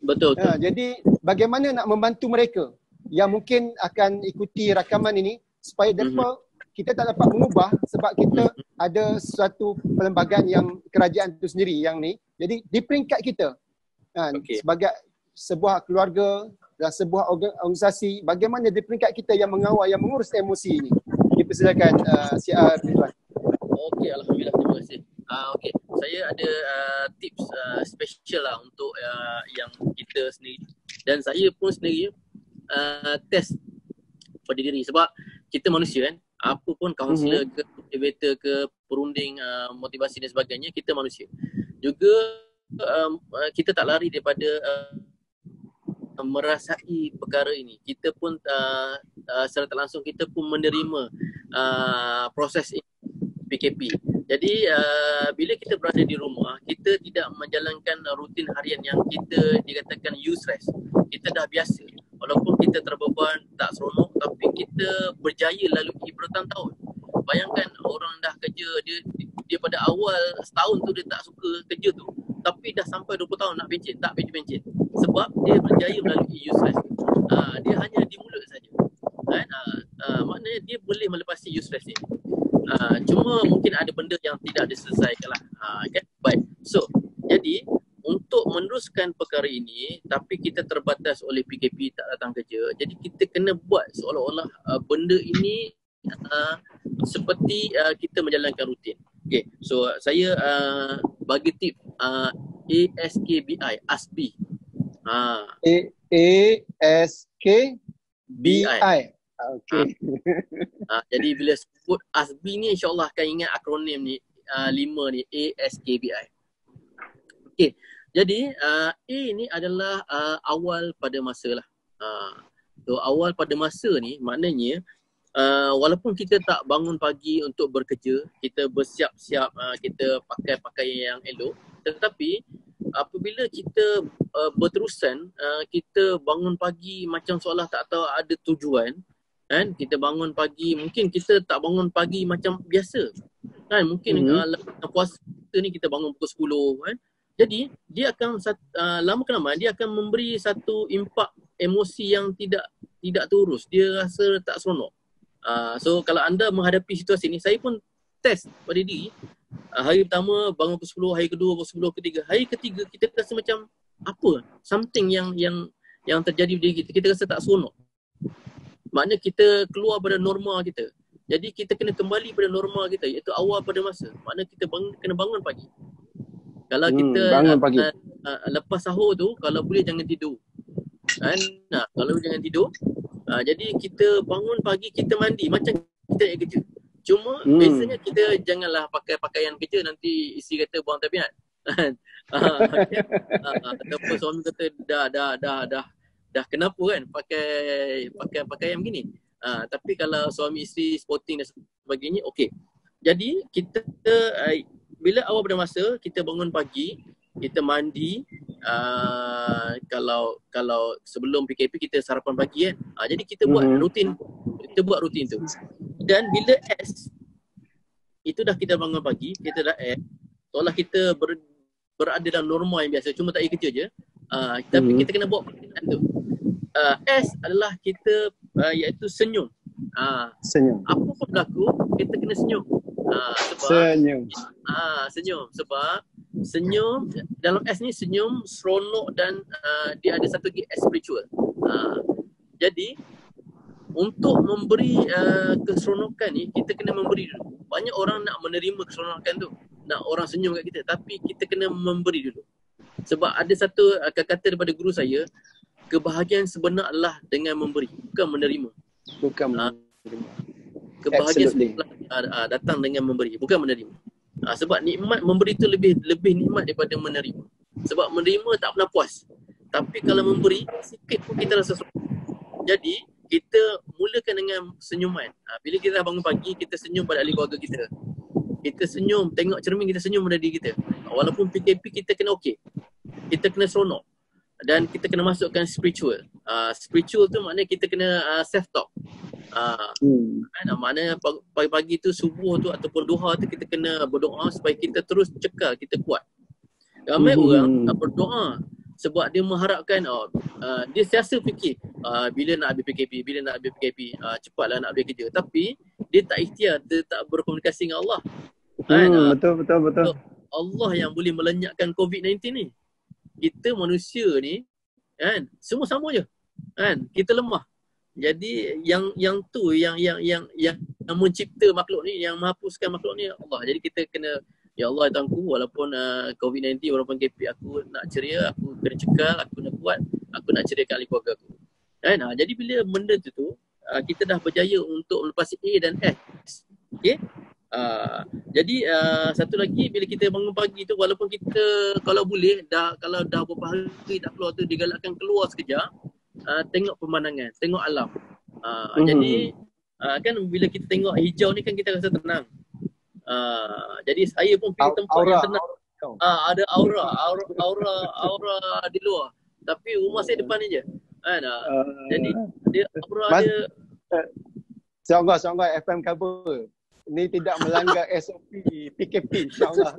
Betul. Jadi bagaimana nak membantu mereka yang mungkin akan ikuti rakaman ini supaya mereka kita tak dapat mengubah, sebab kita ada suatu perlembagaan yang kerajaan itu sendiri yang ni. Jadi di peringkat kita sebagai sebuah keluarga dan sebuah organisasi, bagaimana di peringkat kita yang mengawal, yang mengurus emosi ini. Dipersilakan Siar Ridwan. Okey, alhamdulillah, terima kasih. Okey, saya ada tips special lah untuk yang kita sendiri, dan saya pun sendiri test pada diri, sebab kita manusia kan, apa pun kaunselor ke, motivator ke, perunding motivasi dan sebagainya, kita manusia. Juga kita tak lari daripada merasai perkara ini. Kita pun secara tak langsung kita pun menerima proses PKP. Jadi bila kita berada di rumah, kita tidak menjalankan rutin harian yang kita dikatakan useless. Kita dah biasa. Walaupun kita terbeban, tak seronok, tapi kita berjaya lalui bertahun-tahun. Bayangkan orang dah kerja, dia pada awal setahun tu dia tak suka kerja tu, tapi dah sampai 20 tahun nak pencen, tak pencen-pencen. Sebab dia berjaya melalui useless. Dia hanya di mulut saja. Kan? Maknanya dia boleh melepasi useless ni. Cuma mungkin ada benda yang tidak diselesaikan lah. Kan? Baik. So, jadi untuk meneruskan perkara ini, tapi kita terbatas oleh PKP tak datang kerja, jadi kita kena buat seolah-olah benda ini seperti kita menjalankan rutin. Okay, so saya bagi tip ASKBI, ASBI. ASKBI. Okay. Jadi bila sebut ASBI ni, insyaAllah akan ingat akronim ni, 5 ni, ASKBI. Okay, jadi A ni adalah awal pada masa lah. So awal pada masa ni maknanya walaupun kita tak bangun pagi untuk bekerja, kita bersiap-siap, kita pakai pakaian yang elok, tetapi apabila kita berterusan, kita bangun pagi macam seolah tak tahu ada tujuan, kan? Kita bangun pagi, mungkin kita tak bangun pagi macam biasa, kan? Mungkin lepas puasa ni kita bangun pukul 10, kan? Jadi dia akan lama kelamaan dia akan memberi satu impak emosi yang tidak terurus. Dia rasa tak seronok. So kalau anda menghadapi situasi ni, saya pun test pada diri. Hari pertama bangun pukul 10, hari kedua pukul 10, ketiga. Hari ketiga kita rasa macam apa? Something yang terjadi di diri kita. Kita rasa tak seronok. Maknanya kita keluar pada norma kita. Jadi kita kena kembali pada norma kita, iaitu awal pada masa. Maknanya kita kena bangun pagi. Kalau kita bangun pagi. Lepas sahur tu, kalau boleh jangan tidur. Kan? Kalau jangan tidur, jadi kita bangun pagi, kita mandi macam kita nak kerja. Cuma biasanya kita janganlah pakai pakaian kerja, nanti isteri kata buang tabiat. Ataupun suami kata dah kenapa kan pakai pakaian begini. Tapi kalau suami isteri sporting dan sebagainya, okey. Jadi kita bila awal pada masa kita bangun pagi, kita mandi, kalau sebelum PKP kita sarapan pagi kan. Jadi kita buat rutin tu. Dan bila S itu dah kita bangun pagi, kita dah S, seolah kita berada dalam norma yang biasa, cuma tak pergi kerja je. Tapi kita kena buat perkara tu. S adalah kita iaitu senyum. Senyum. Apa pun berlaku, kita kena senyum. Senyum. Sebab senyum dalam S ni senyum, seronok dan dia ada satu lagi spiritual. Jadi untuk memberi keseronokan ni, kita kena memberi dulu. Banyak orang nak menerima keseronokan tu, nak orang senyum kat kita, tapi kita kena memberi dulu. Sebab ada satu kata daripada guru saya, kebahagiaan sebenar adalah dengan memberi, bukan menerima. Bukan menerima. Kebahagiaan sebenar datang dengan memberi, bukan menerima. Sebab nikmat memberi tu lebih nikmat daripada menerima. Sebab menerima tak pernah puas. Tapi kalau memberi, sikit pun kita rasa seronok. Jadi kita mulakan dengan senyuman. Bila kita dah bangun pagi, kita senyum pada ahli keluarga kita. Kita senyum, tengok cermin, kita senyum pada diri kita. Walaupun PKP kita kena okey. Kita kena seronok. Dan kita kena masukkan spiritual. Spiritual tu maknanya kita kena self-talk. Maknanya pagi-pagi tu, subuh tu ataupun duha tu, kita kena berdoa supaya kita terus cekal, kita kuat. Ramai orang berdoa sebab dia mengharapkan, dia siasa fikir bila nak habis PKP, cepatlah nak habis kerja. Tapi dia tak ikhtiar, dia tak berkomunikasi dengan Allah. Betul. So, Allah yang boleh melenyapkan COVID-19 ni. Kita manusia ni kan, semua sama je. Kan? Kita lemah. Jadi yang mencipta makhluk ni, yang menghapuskan makhluk ni Allah. Jadi kita kena, ya Allah Tuhanku, walaupun COVID-19, walaupun KP, aku nak ceria, aku kena cekal, aku nak kuat, aku nak ceriakan ahli keluarga aku. Kan? Jadi bila benda tu kita dah berjaya untuk melepasi A dan S. Okey? Jadi satu lagi, bila kita bangun pagi tu, walaupun kita kalau boleh kalau dah beberapa hari tak keluar tu, digalakkan keluar sekejap, tengok pemandangan, tengok alam. Jadi kan bila kita tengok hijau ni kan kita rasa tenang. Jadi saya pun pilih tempat Aura. yang tenang. Ada aura di luar. Tapi rumah saya depan ni je. Kan? Jadi dia aura Mas, dia semoga FM cover. Ni tidak melanggar SOP PKP, insyaAllah.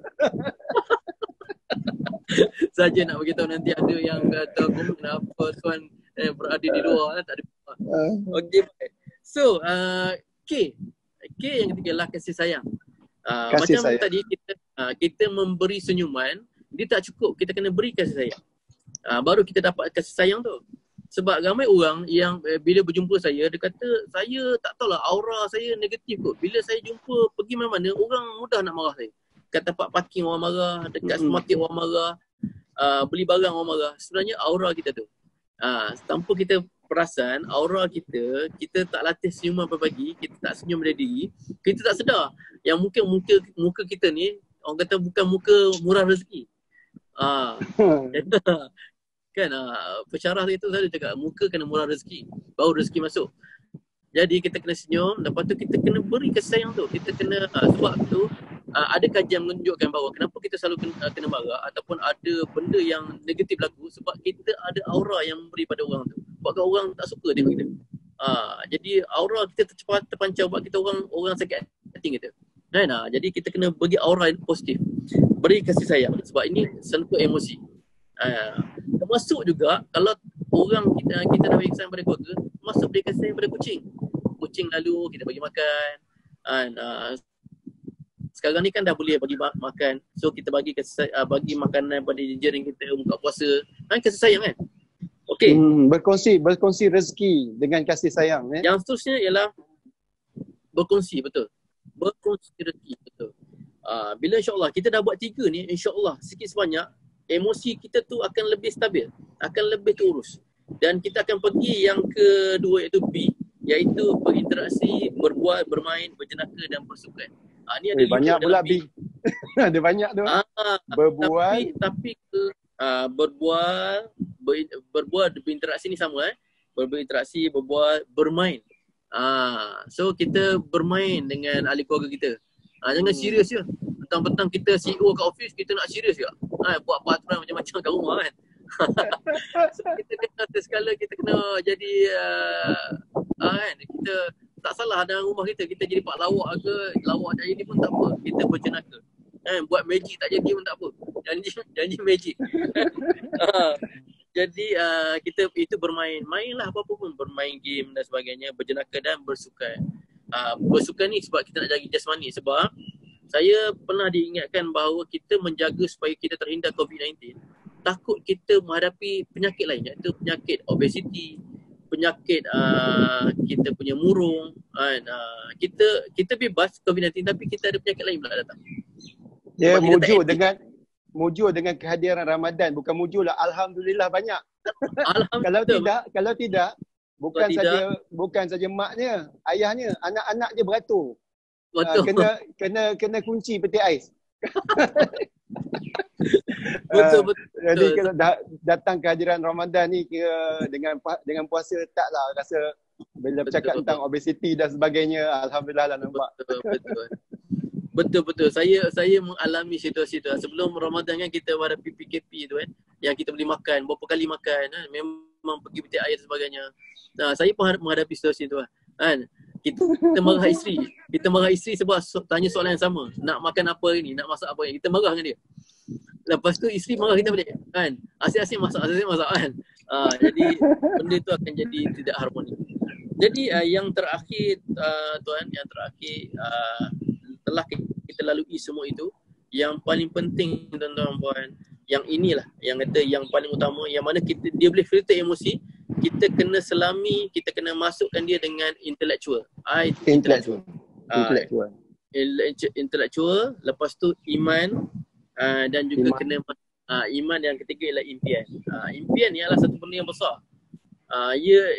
saja nak beritahu nanti ada yang kata komen apa tuan berada di luar, tak ada. Okey, baik. So, K yang ketiga lah kasih sayang. Kasih Macam sayang. tadi kita memberi senyuman, dia tak cukup, kita kena beri kasih sayang. Baru kita dapat kasih sayang tu. Sebab ramai orang yang bila berjumpa saya, dia kata saya tak tahulah aura saya negatif kot. Bila saya jumpa pergi mana-mana, orang mudah nak marah saya. Kat tempat parking orang marah, dekat supermarket orang marah, beli barang orang marah. Sebenarnya aura kita tu. Tanpa kita perasan, aura kita tak latih senyuman pagi, kita tak senyum dari diri, kita tak sedar yang mungkin muka kita ni, orang kata bukan muka murah rezeki. Kan pesyarah itu saya cakap muka kena murah rezeki, baru rezeki masuk. Jadi kita kena senyum, lepas tu kita kena beri kasih sayang tu. Kita kena sebab tu ada kajian menunjukkan bahawa kenapa kita selalu kena marah ataupun ada benda yang negatif berlaku, sebab kita ada aura yang memberi pada orang tu. Sebab orang tak suka tengok kita. Jadi aura kita terpancar buat kita orang sakit hati kita. Kan? Jadi kita kena bagi aura yang positif. Beri kasih sayang sebab ini sentuh emosi. Termasuk juga kalau orang kita dah bagi sayang pada keluarga, masuk beri kasih sayang pada kucing. Kucing lalu kita bagi makan. Sekarang ni kan dah boleh bagi makan. So kita bagi makanan pada jiran kita buka puasa. Kasih sayang kan. Okey. Berkongsi rezeki dengan kasih sayang. Yang seterusnya ialah berkongsi, betul. Berkongsi rezeki, betul. Bila insyaAllah kita dah buat 3 ni, insyaAllah sikit sebanyak emosi kita tu akan lebih stabil, akan lebih terurus. Dan kita akan pergi yang kedua iaitu B, iaitu berinteraksi, berbual, bermain, berjenaka dan bersukan. Ni ada banyak pula B. Ada banyak tu. Berbual. Tapi berbual, berinteraksi ni sama berinteraksi, berbual, bermain. So kita bermain dengan ahli keluarga kita. Jangan serius je. Petang-petang kita CEO kat office, kita nak serius ke? Buat peraturan macam-macam kat rumah kan. So kita kena sekala kita kena jadi kan, kita tak salah dalam rumah kita jadi pak lawak ke, lawak tak jadi pun tak apa, kita berjenaka. Buat magic tak jadi pun tak apa, janji magic. Jadi kita itu mainlah apa-apa pun, bermain game dan sebagainya, berjenaka dan bersukan. Bersukan ni sebab kita nak jaga jasmani. Sebab saya pernah diingatkan bahawa kita menjaga supaya kita terhindar COVID-19, takut kita menghadapi penyakit lain, iaitu penyakit obesiti, penyakit kita punya murung. Kita bebas COVID-19 tapi kita ada penyakit lain pula datang. Ya, mujur dengan kehadiran Ramadan, bukan mujur lah alhamdulillah banyak. Alhamdulillah. Kalau tidak bukan saja maknya, ayahnya, anak-anak dia beratur. Betul. Kena kunci peti ais. Betul. Jadi kalau datang kehadiran Ramadan ni kira dengan puasa taklah rasa bila bercakap tentang obesiti dan sebagainya, alhamdulillah lah nampak. Betul. Saya mengalami situasi tu. Sebelum Ramadan kan kita ada PKP tu kan, yang kita boleh makan berapa kali makan kan? Memang pergi peti air dan sebagainya. Saya pun menghadapi situasi tu kan. Kita marah isteri sebab tanya soalan yang sama. Nak makan apa hari ni? Nak masak apa hari ni? Kita marah dengan dia. Lepas tu isteri marah kita balik kan. Asyik-asyik masak kan. Jadi benda tu akan jadi tidak harmoni. Jadi yang terakhir tuan, telah kita lalui semua itu, yang paling penting tuan-tuan puan, yang inilah yang kata yang paling utama, yang mana dia boleh filter emosi, kita kena selami, kita kena masukkan dia dengan intellectual. Intellectual, lepas tu iman, dan juga kena iman, yang ketiga ialah impian. Impian ni adalah satu benda yang besar.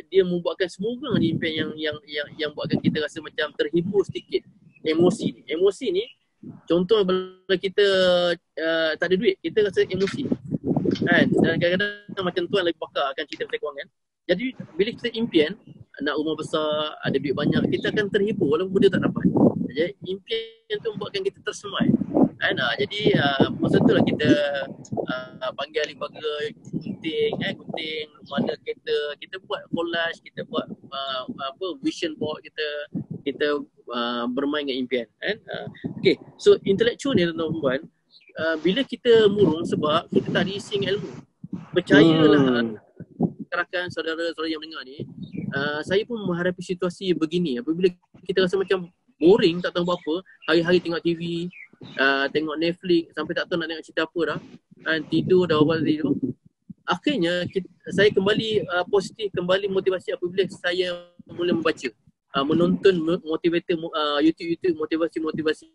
Dia membuatkan semua orang ada impian yang buatkan kita rasa macam terhibur sedikit. Emosi ni contoh bila kita tak ada duit, kita rasa emosi kan. Dan kadang-kadang macam tuan lagi pakar akan cerita pasal kewangan. Jadi bila kita impian nak rumah besar, ada duit banyak, kita akan terhibur walaupun benda tak dapat. Jadi impian tu membuatkan kita tersemai. Kan? Jadi masa tu lah kita panggil ahli keluarga gunting mana kita buat collage, kita buat vision board kita bermain dengan impian kan. Okay, so intellectual ni tuan-tuan, bila kita murung sebab kita tak diisi dengan ilmu. Percayalah rakan saudara-saudara yang mendengar ni, saya pun menghadapi situasi begini. Apabila kita rasa macam boring, tak tahu apa, hari-hari tengok TV, tengok Netflix, sampai tak tahu nak tengok cerita apa dah, tidur dah awal tidur. Akhirnya saya kembali positif, kembali motivasi apabila saya mula membaca, menonton motivator, YouTube motivasi.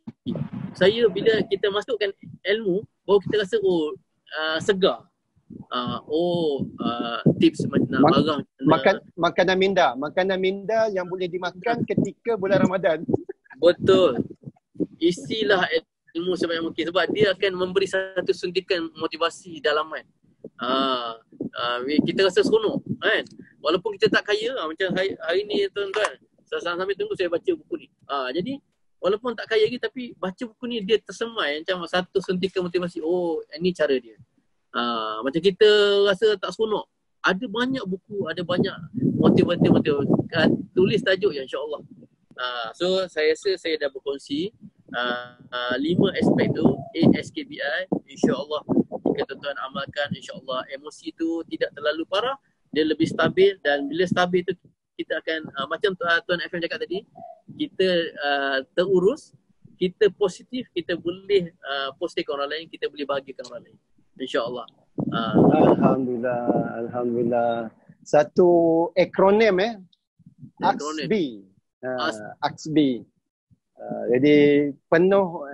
Saya bila kita masukkan ilmu, baru kita rasa segar. Tips nak marah. Makanan minda yang boleh dimakan ketika bulan Ramadan. Betul. Isilah ilmu sebanyak mungkin sebab dia akan memberi satu suntikan motivasi dalaman. Kita rasa seronok kan. Walaupun kita tak kaya, macam hari ni tuan-tuan, sambil tunggu saya baca buku ni. Jadi walaupun tak kaya lagi tapi baca buku ni dia tersemai macam satu suntikan motivasi. Ini cara dia. Macam kita rasa tak seronok, ada banyak buku, ada banyak motivator tulis tajuk ya, insya-Allah. So saya rasa saya dah berkongsi 5 aspek tu, ASKBI, insya-Allah jika tuan-tuan amalkan, insya-Allah emosi tu tidak terlalu parah, dia lebih stabil, dan bila stabil tu kita akan macam Tuan FM cakap tadi, kita terurus, kita positif, kita boleh positif orang lain, kita boleh bahagikan orang lain. InsyaAllah. Alhamdulillah. Satu akronim AXB. AXB. Jadi penuh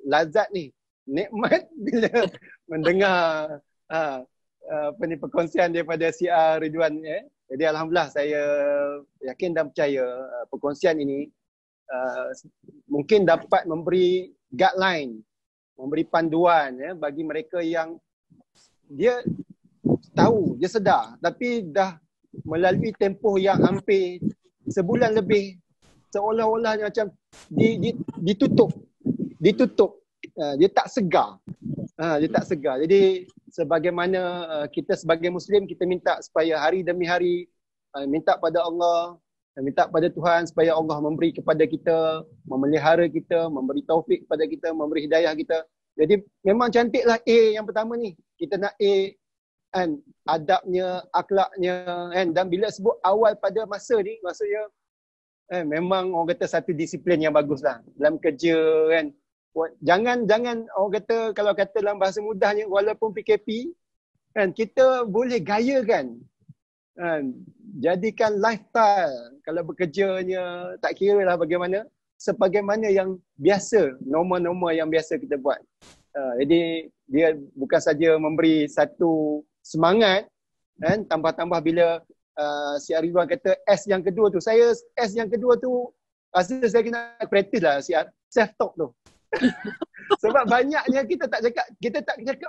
lazat ni, nikmat bila mendengar perkongsian daripada CR Ridwan. Jadi alhamdulillah, saya yakin dan percaya perkongsian ini mungkin dapat memberi guideline, memberi panduan bagi mereka yang dia tahu, dia sedar, tapi dah melalui tempoh yang hampir sebulan lebih, seolah-olah macam ditutup. Dia tak segar. Jadi sebagaimana kita sebagai Muslim, kita minta supaya hari demi hari minta pada Allah, minta pada Tuhan supaya Allah memberi kepada kita, memelihara kita, memberi taufik kepada kita, memberi hidayah kita. Jadi memang cantiklah A yang pertama ni. Kita nak A kan, adabnya, akhlaknya kan. Dan bila sebut awal pada masa ni, maksudnya memang orang kata satu disiplin yang bagus lah dalam kerja kan. Jangan orang kata, kalau kata dalam bahasa mudahnya, walaupun PKP kan, kita boleh gayakan. Jadikan lifestyle kalau bekerjanya, tak kira lah bagaimana, sebagaimana yang biasa, norma-norma yang biasa kita buat. Jadi dia bukan saja memberi satu semangat kan, tambah-tambah bila si Ridwan kata S yang kedua tu, saya S yang kedua tu rasa saya kena praktis lah self talk tu. Sebab banyaknya kita tak cakap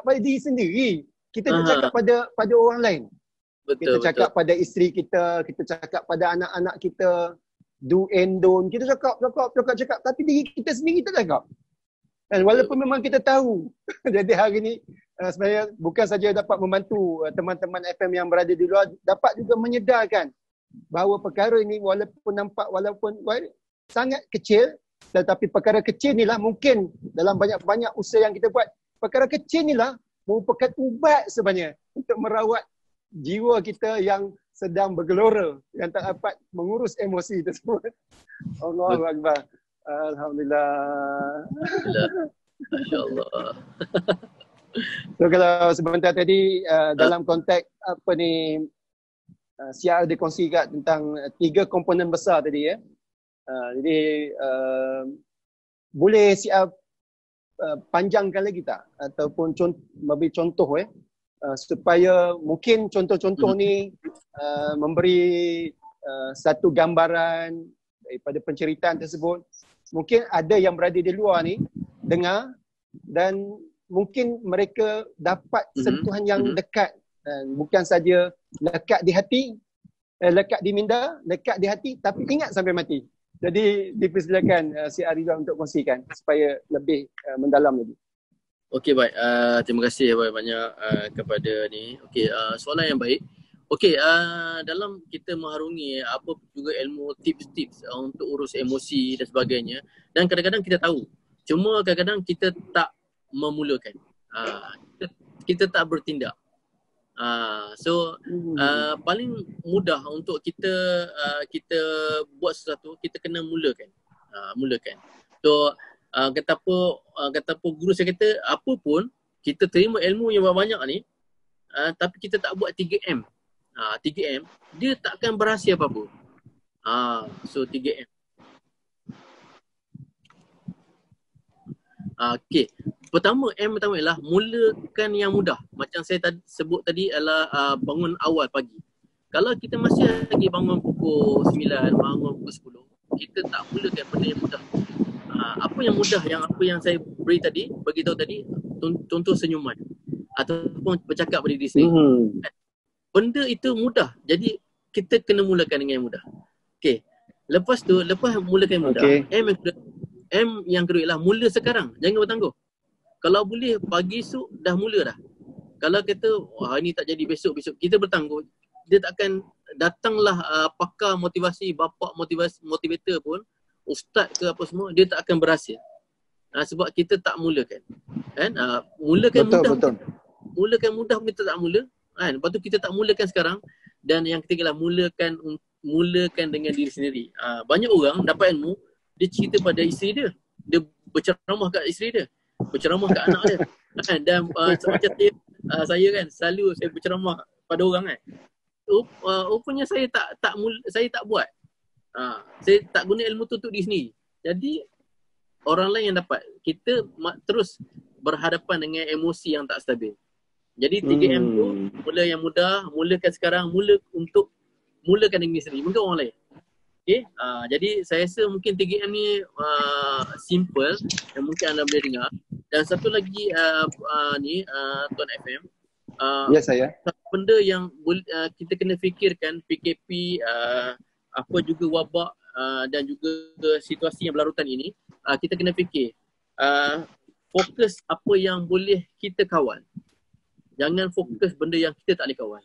pada diri sendiri, kita tak cakap pada orang lain. Betul, kita cakap pada isteri kita cakap pada anak-anak kita, do and don't. Kita cakap, tapi diri kita sendiri tak cakap. Dan walaupun memang kita tahu. Jadi hari ni sebenarnya bukan saja dapat membantu teman-teman FM yang berada di luar, dapat juga menyedarkan bahawa perkara ini walaupun sangat kecil, tetapi perkara kecil ni lah mungkin dalam banyak-banyak usaha yang kita buat, perkara kecil ni lah merupakan ubat sebenarnya untuk merawat jiwa kita yang sedang bergelora, yang tak dapat mengurus emosi tersebut. Allahu Akbar. Alhamdulillah. Masya-Allah. So kalau sebentar tadi dalam konteks CR dikongsikan tentang 3 komponen besar tadi jadi boleh CR panjangkan lagi tak, ataupun memberi contoh supaya mungkin contoh-contoh ni memberi satu gambaran daripada penceritaan tersebut. Mungkin ada yang berada di luar ni dengar dan mungkin mereka dapat sentuhan yang dekat, dan bukan saja lekat di hati, lekat di minda, lekat di hati, tapi ingat sampai mati. Jadi dipersilakan si Arizwan untuk kongsikan supaya lebih mendalam lagi. Okey, baik. Terima kasih banyak kepada ni. Okey, soalan yang baik. Okey, dalam kita mengharungi apa juga ilmu tips-tips untuk urus emosi dan sebagainya, dan kadang-kadang kita tahu, cuma kadang-kadang kita tak memulakan. Kita tak bertindak. Paling mudah untuk kita buat sesuatu, kita kena mulakan. So kata apa guru saya kata, apa pun kita terima ilmu yang banyak ni, tapi kita tak buat 3M. 3M dia tak akan berhasil apa-apa. So 3M. Okey. Pertama ialah mulakan yang mudah. Macam saya sebut tadi adalah bangun awal pagi. Kalau kita masih lagi bangun pukul 9, bangun pukul 10, kita tak mulakan benda yang mudah. Apa yang mudah, apa yang saya bagi tahu tadi, contoh senyuman ataupun bercakap pada diri sendiri. Benda itu mudah. Jadi kita kena mulakan dengan yang mudah. Okey. Lepas mulakan yang mudah, M yang kedua ialah mula sekarang. Jangan bertangguh. Kalau boleh pagi esok dah mula dah. Kalau kata hari ni tak jadi, besok kita bertangguh, dia takkan datanglah pakar motivasi, bapa motivator pun, ustaz ke apa semua, dia tak akan berhasil. Sebab kita tak mulakan. Kan? Mulakan mudah kita tak mula. Kan? Lepas tu kita tak mulakan sekarang. Dan yang ketiga lah mulakan dengan diri sendiri. Banyak orang dapat ilmu, dia cerita pada isteri dia. Dia berceramah kat isteri dia. Berceramah kat anak dia. Dan macam saya kan, selalu saya berceramah pada orang kan. Rupanya saya tak buat. Saya tak guna ilmu tu untuk diri sendiri. Jadi orang lain yang dapat. Kita terus berhadapan dengan emosi yang tak stabil. Jadi 3M tu, mula yang mudah, mulakan sekarang, mulakan dengan diri sendiri, mungkin orang lain. Okay, jadi saya rasa mungkin 3M ni simple yang mungkin anda boleh dengar. Dan satu lagi Tuan FM, ya saya. satu benda yang kita kena fikirkan, PKP, apa juga wabak dan juga situasi yang berlarutan ini, kita kena fikir fokus apa yang boleh kita kawal. Jangan fokus benda yang kita tak boleh kawal.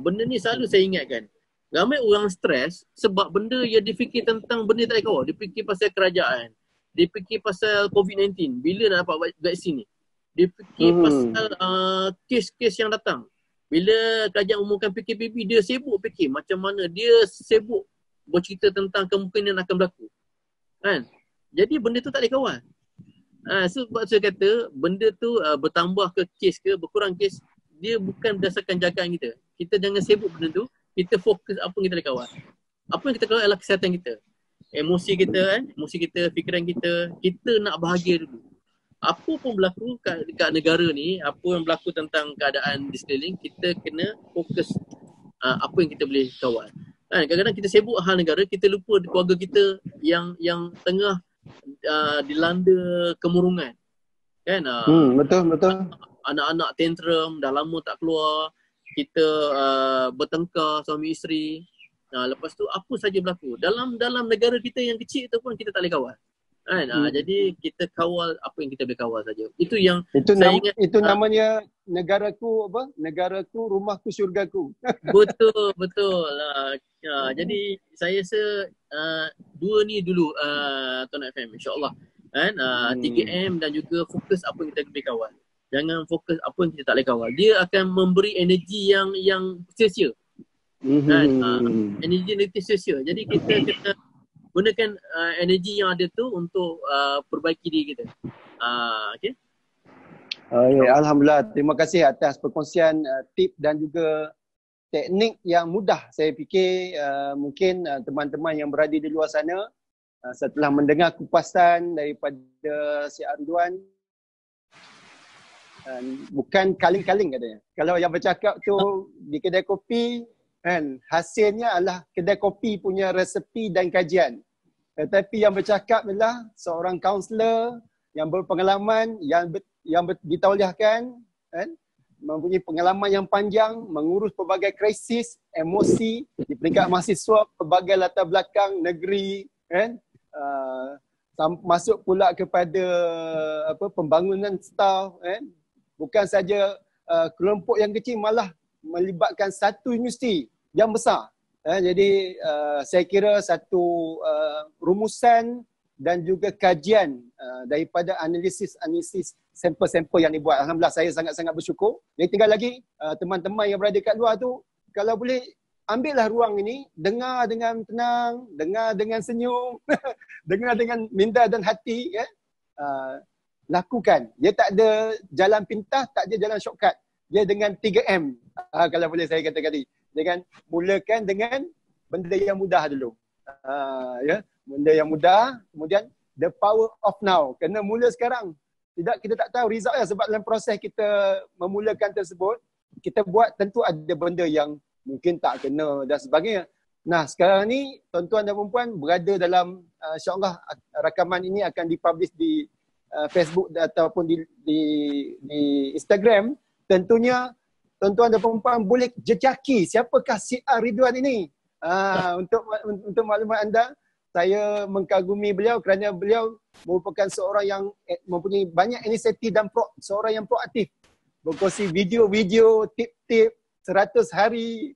Benda ni selalu saya ingatkan. Ramai orang stres sebab benda yang difikir tentang benda tak boleh kawal. Dia fikir pasal kerajaan. Dia fikir pasal COVID-19. Bila nak dapat vaksin ni. Dia fikir pasal kes-kes yang datang. Bila kerajaan umumkan PKPB, dia sibuk fikir macam mana. Dia sibuk bercerita tentang kemungkinan akan berlaku. Kan? Jadi benda tu tak boleh kawal. Sebab saya kata benda tu bertambah ke kes ke berkurang kes, dia bukan berdasarkan jagaan kita. Kita jangan sibuk benda tu. Kita fokus apa yang kita boleh kawal. Apa yang kita kawal adalah kesihatan kita. Emosi kita kan, fikiran kita. Kita nak bahagia dulu. Apa pun berlaku kat negara ni, apa yang berlaku tentang keadaan di sekeliling, kita kena fokus apa yang kita boleh kawal. Kadang-kadang kita sibuk hal negara, kita lupa keluarga kita yang tengah dilanda kemurungan. Kan? Betul. Anak-anak tantrum, dah lama tak keluar. Kita bertengkar suami isteri. Lepas tu apa saja berlaku. Dalam negara kita yang kecil tu pun kita tak boleh kawal. Kan? Jadi kita kawal apa yang kita boleh kawal saja. Itu yang saya ingat. Itu namanya negaraku apa? Negaraku, rumahku, syurgaku. Betul. Jadi saya rasa dua ni dulu Tuan FM, insyaAllah. Kan? 3M dan juga fokus apa yang kita boleh kawal. Jangan fokus apa yang kita tak boleh kawal. Dia akan memberi energi yang sia-sia. Energi sia-sia. Jadi kita kena gunakan energi yang ada tu untuk perbaiki diri kita. Okay? Alhamdulillah. Terima kasih atas perkongsian tip dan juga teknik yang mudah. Saya fikir mungkin teman-teman yang berada di luar sana setelah mendengar kupasan daripada si Arizwan, bukan kaling-kaling katanya. Kalau yang bercakap tu di kedai kopi, kan, hasilnya adalah kedai kopi punya resepi dan kajian. Tetapi yang bercakap adalah seorang kaunselor yang berpengalaman, yang ditauliahkan, kan, mempunyai pengalaman yang panjang, mengurus pelbagai krisis, emosi di peringkat mahasiswa, pelbagai latar belakang negeri, kan. Masuk pula kepada pembangunan staff, kan. Bukan saja kelompok yang kecil, malah melibatkan satu universiti yang besar. Jadi saya kira satu rumusan dan juga kajian daripada analisis sampel-sampel yang dibuat. Alhamdulillah, saya sangat-sangat bersyukur. Jadi tinggal lagi teman-teman yang berada kat luar tu, kalau boleh ambillah ruang ini, dengar dengan tenang, dengar dengan senyum, dengar dengan minda dan hati, ya. Lakukan. Dia tak ada jalan pintas, tak ada jalan shortcut. Dia dengan 3M, kalau boleh saya kata tadi. Dengan mulakan dengan benda yang mudah dulu. Ya, benda yang mudah, kemudian the power of now. Kena mula sekarang. Kita tak tahu result sebab dalam proses kita memulakan tersebut, kita buat tentu ada benda yang mungkin tak kena dan sebagainya. Nah, sekarang ni tuan-tuan dan puan berada dalam insya-Allah rakaman ini akan dipublish di Facebook ataupun di Instagram. Tentunya tuan-tuan dan puan boleh jejaki siapakah Syiar Ridwan ini. Untuk maklumat anda, saya mengkagumi beliau kerana beliau merupakan seorang yang mempunyai banyak inisiatif dan seorang yang proaktif. Berkongsi video-video, tip-tip 100 hari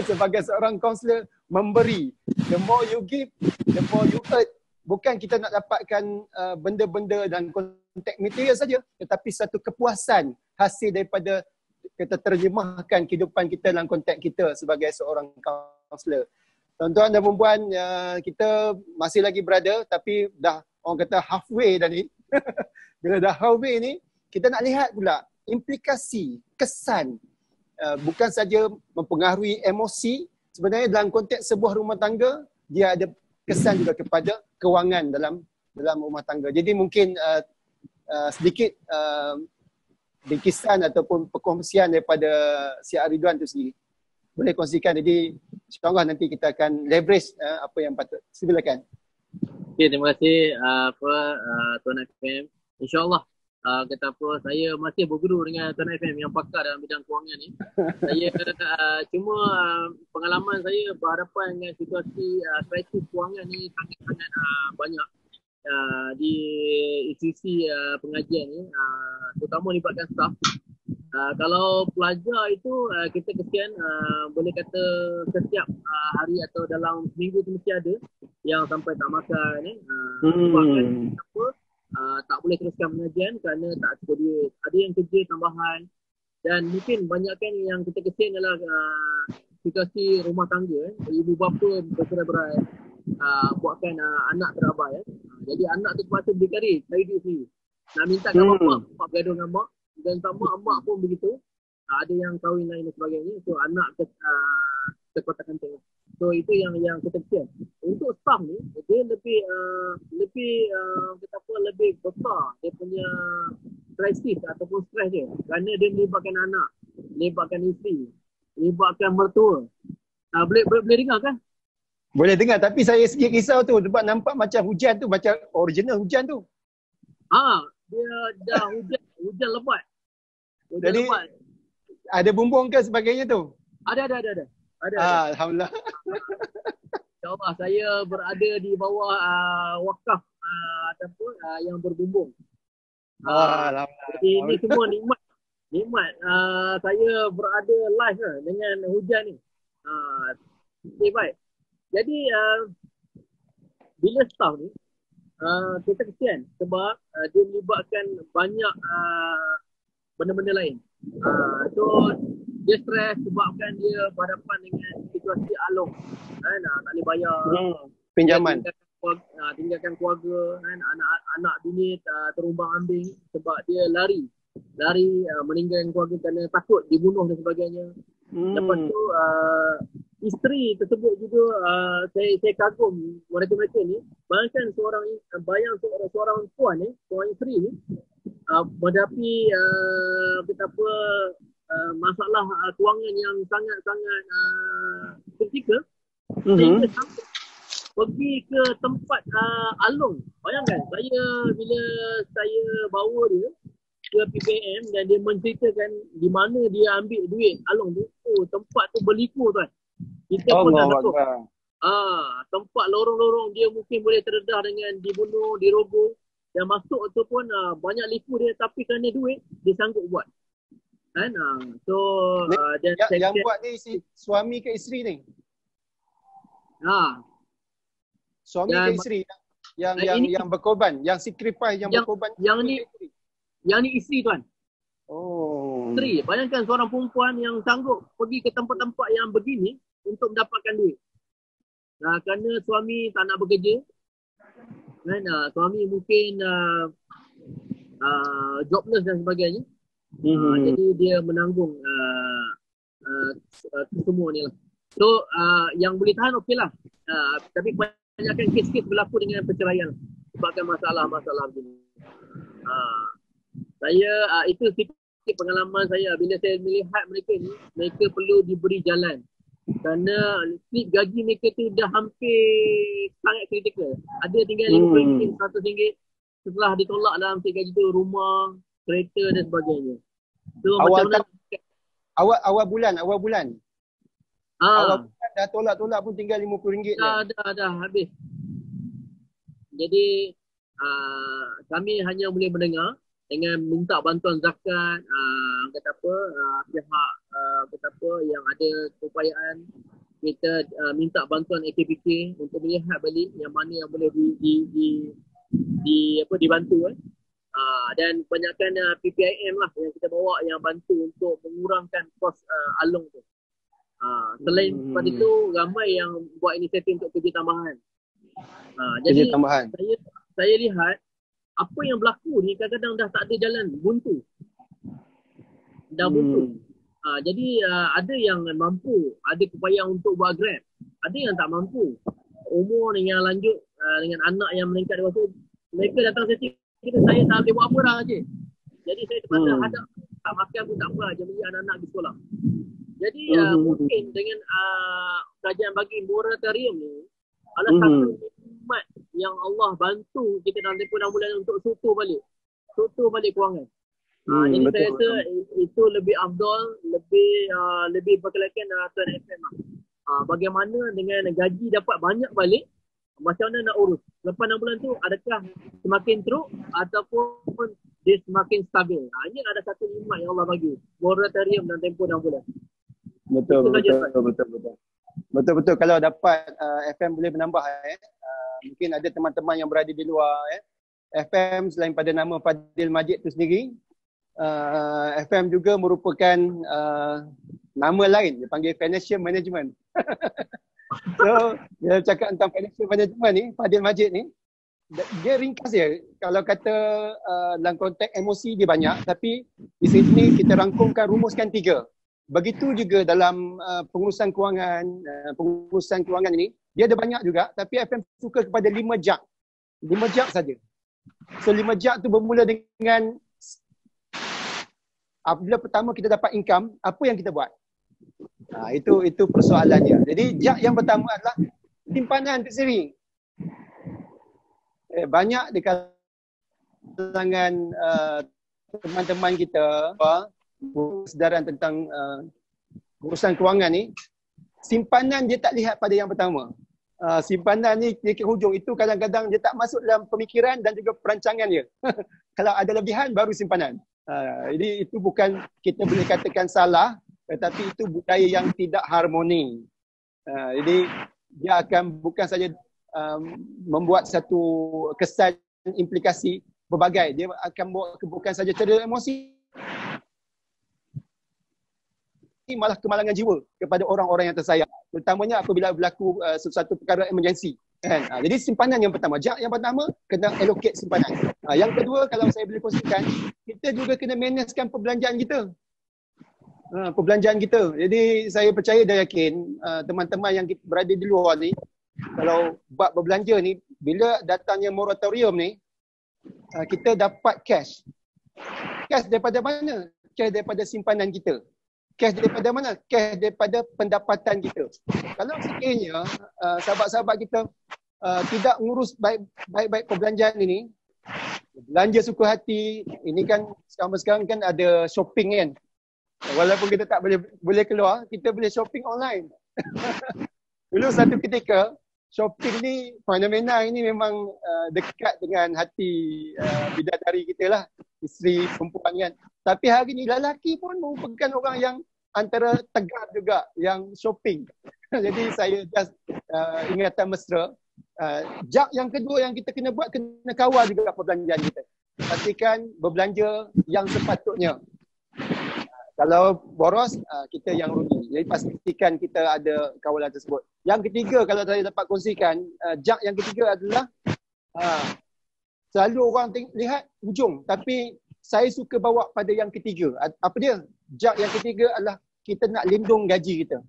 sebagai seorang kaunselor, memberi. The more you give, the more you earn. Bukan kita nak dapatkan benda-benda dan kontak material saja, tetapi satu kepuasan hasil daripada kita terjemahkan kehidupan kita dalam konteks kita sebagai seorang kaunselor. Tuan-tuan dan puan, kita masih lagi berada, tapi dah orang kata halfway dah ni. Bila dah halfway ni, kita nak lihat pula implikasi, kesan, bukan saja mempengaruhi emosi, sebenarnya dalam konteks sebuah rumah tangga, dia ada kesan juga kepada kewangan dalam rumah tangga. Jadi mungkin sedikit bingkisan ataupun perkongsian daripada Syiar Ridwan itu sendiri. Boleh kongsikan, jadi insyaAllah nanti kita akan leverage apa yang patut. Silakan. Okay, terima kasih Tuan FM. InsyaAllah kata apa, saya masih berguru dengan Tuan FM yang pakar dalam bidang kewangan ni. Saya cuma pengalaman saya berhadapan dengan situasi krisis kewangan ni sangat-sangat banyak di institusi pengajian ni, terutama libatkan staf. Kalau pelajar itu kita kesian, boleh kata setiap hari atau dalam seminggu tu mesti ada yang sampai tak makan sebabkan apa, tak boleh teruskan pengajian kerana tak cukup duit. Ada yang kerja tambahan dan mungkin banyakkan yang kita kesian adalah situasi rumah tangga, ibu bapa bercerai-berai, buatkan anak terabai. Jadi anak tu terpaksa berdikari, cari duit sendiri. Nak minta kat bapak bergaduh dengan mak. Dan sama mak pun begitu, ada yang kahwin lain dan sebagainya. So anak kekotakan tengok. So itu yang kita kesian. Untuk staff ni, dia lebih kita apa, lebih besar dia punya krisis ataupun stres dia. Kerana dia melibatkan anak, melibatkan isteri, melibatkan mertua. Boleh dengar kan? Boleh dengar, tapi saya sikit risau tu sebab nampak macam hujan tu, macam original hujan tu. Dia dah hujan lebat. Jadi lebat. Ada bumbung ke sebagainya tu? Ada. Alhamdulillah. InsyaAllah saya berada di bawah wakaf ataupun yang berbumbung. Alhamdulillah. Jadi ini semua nikmat. Saya berada live dengan hujan ni. Okay, baik. Jadi bila staff ni kita kesian sebab dia melibatkan banyak benda-benda lain. So dia stres sebabkan dia berhadapan dengan situasi along kan, tak boleh bayar pinjaman, tinggalkan keluarga kan, anak bini terumbang ambing sebab dia lari meninggalkan keluarga kerana takut dibunuh dan sebagainya. Lepas tu isteri tersebut juga saya kagum mereka ni. Bayangkan seorang puan ni, seorang isteri ni menghadapi kita apa masalah kewangan yang sangat-sangat kritikal, sehingga sampai pergi ke tempat alung. Bayangkan bila saya bawa dia ke PPM dan dia menceritakan di mana dia ambil duit alung tu, tempat tu berliku tuan. Kita pun tak takut. tempat lorong-lorong dia mungkin boleh terdedah dengan dibunuh, dirogol. Dan masuk tu pun banyak lipu dia, tapi kerana duit dia sanggup buat. Kan? So dan yang buat ni suami ke isteri ni? Suami ke isteri yang berkorban, yang sacrifice, yang berkorban. Yang ni isteri tuan. Oh. Isteri. Bayangkan seorang perempuan yang sanggup pergi ke tempat-tempat yang begini untuk mendapatkan duit. Kerana suami tak nak bekerja. Kan, suami mungkin jobless dan sebagainya. Jadi dia menanggung semua ni lah. So yang boleh tahan okey lah. Tapi kebanyakan kes-kes berlaku dengan perceraian sebabkan masalah-masalah begini. Saya itu sikit pengalaman saya bila saya melihat mereka ni, mereka perlu diberi jalan. Kerana slip gaji mereka tu dah hampir sangat kritikal. Ada tinggal RM50, RM100. Setelah ditolak dalam slip gaji tu, rumah, kereta dan sebagainya. So awal bulan. Awal bulan dah tolak-tolak pun tinggal RM50. Dah habis. Jadi kami hanya boleh mendengar dengan minta bantuan zakat, pihak yang ada keupayaan kita minta bantuan AKPK untuk melihat balik yang mana yang boleh dibantu. Dan kebanyakan PPIM lah yang kita bawa yang bantu untuk mengurangkan kos alung tu. Selain daripada itu, ramai yang buat inisiatif untuk kerja tambahan. Jadi saya lihat apa yang berlaku ni kadang-kadang dah tak ada jalan, buntu. Jadi ada yang mampu, ada keupayaan untuk buat Grab. Ada yang tak mampu. Umur yang lanjut dengan anak yang meningkat dewasa, mereka datang kita saya tak boleh buat apa dah je. Jadi saya terpaksa hadap, tak makan pun tak apa, jangan bagi anak-anak pergi sekolah. Jadi mungkin dengan kajian bagi moratorium ni adalah satu nikmat yang Allah bantu kita dalam tempoh 6 bulan untuk tutup balik kewangan. Jadi saya rasa itu lebih afdal, lebih berkelakon Tuan FM lah. Bagaimana dengan gaji dapat banyak balik, macam mana nak urus? Lepas 6 bulan tu adakah semakin teruk ataupun dia semakin stabil? Ini ada satu nikmat yang Allah bagi, moratorium dalam tempoh 6 bulan. Betul. Kalau dapat FM boleh menambah mungkin ada teman-teman yang berada di luar FM selain pada nama Fadil Majid tu sendiri, FM juga merupakan nama lain, dia panggil financial management. So dia cakap tentang financial management ni, Fadil Majid ni, dia ringkas dia. Kalau kata dalam konteks emosi dia banyak, tapi di sini kita rangkumkan, rumuskan 3. Begitu juga dalam pengurusan kewangan ini, dia ada banyak juga, tapi FM suka kepada 5 jak. 5 jak saja. So 5 jak tu bermula dengan apabila pertama kita dapat income, apa yang kita buat? Itu persoalannya. Jadi jak yang pertama adalah simpanan tersendiri. Banyak di kalangan teman-teman kita sedaran tentang urusan kewangan ni, simpanan dia tak lihat pada yang pertama. Simpanan ni di hujung itu kadang-kadang dia tak masuk dalam pemikiran dan juga perancangan dia. Kalau ada lebihan baru simpanan. Jadi itu bukan kita boleh katakan salah, tetapi itu budaya yang tidak harmoni. Jadi dia akan bukan saja membuat satu kesan implikasi berbagai, dia akan bukan saja cedera emosi, malah kemalangan jiwa kepada orang-orang yang tersayang, terutamanya apabila berlaku sesuatu perkara emergency kan. Jadi simpanan yang pertama, jak yang pertama kena allocate simpanan. Yang kedua, kalau saya boleh kongsikan, kita juga kena managekan perbelanjaan kita. Jadi saya percaya dan yakin teman-teman yang berada di luar ni, kalau bab berbelanja ni, bila datangnya moratorium ni, kita dapat cash. Cash daripada mana? Cash daripada simpanan kita. Cash daripada mana? Cash daripada pendapatan kita. Kalau sekiranya sahabat-sahabat kita tidak ngurus baik-baik perbelanjaan ini, belanja suka hati, ini kan sekarang kan ada shopping kan. Walaupun kita tak boleh keluar, kita boleh shopping online. Dulu satu ketika shopping ni fenomena ini memang dekat dengan hati bidadari kita lah, isteri perempuan kan. Tapi hari ni lelaki pun merupakan orang yang antara tegar juga yang shopping. Jadi saya just ingatan mesra. Jak yang kedua yang kita kena buat, kena kawal juga perbelanjaan kita. Pastikan berbelanja yang sepatutnya. Kalau boros, kita yang rugi. Jadi pastikan kita ada kawalan tersebut. Yang ketiga, kalau saya dapat kongsikan, jak yang ketiga adalah selalu orang lihat ujung, tapi saya suka bawa pada yang ketiga. Apa dia? Jak yang ketiga adalah kita nak lindung gaji kita.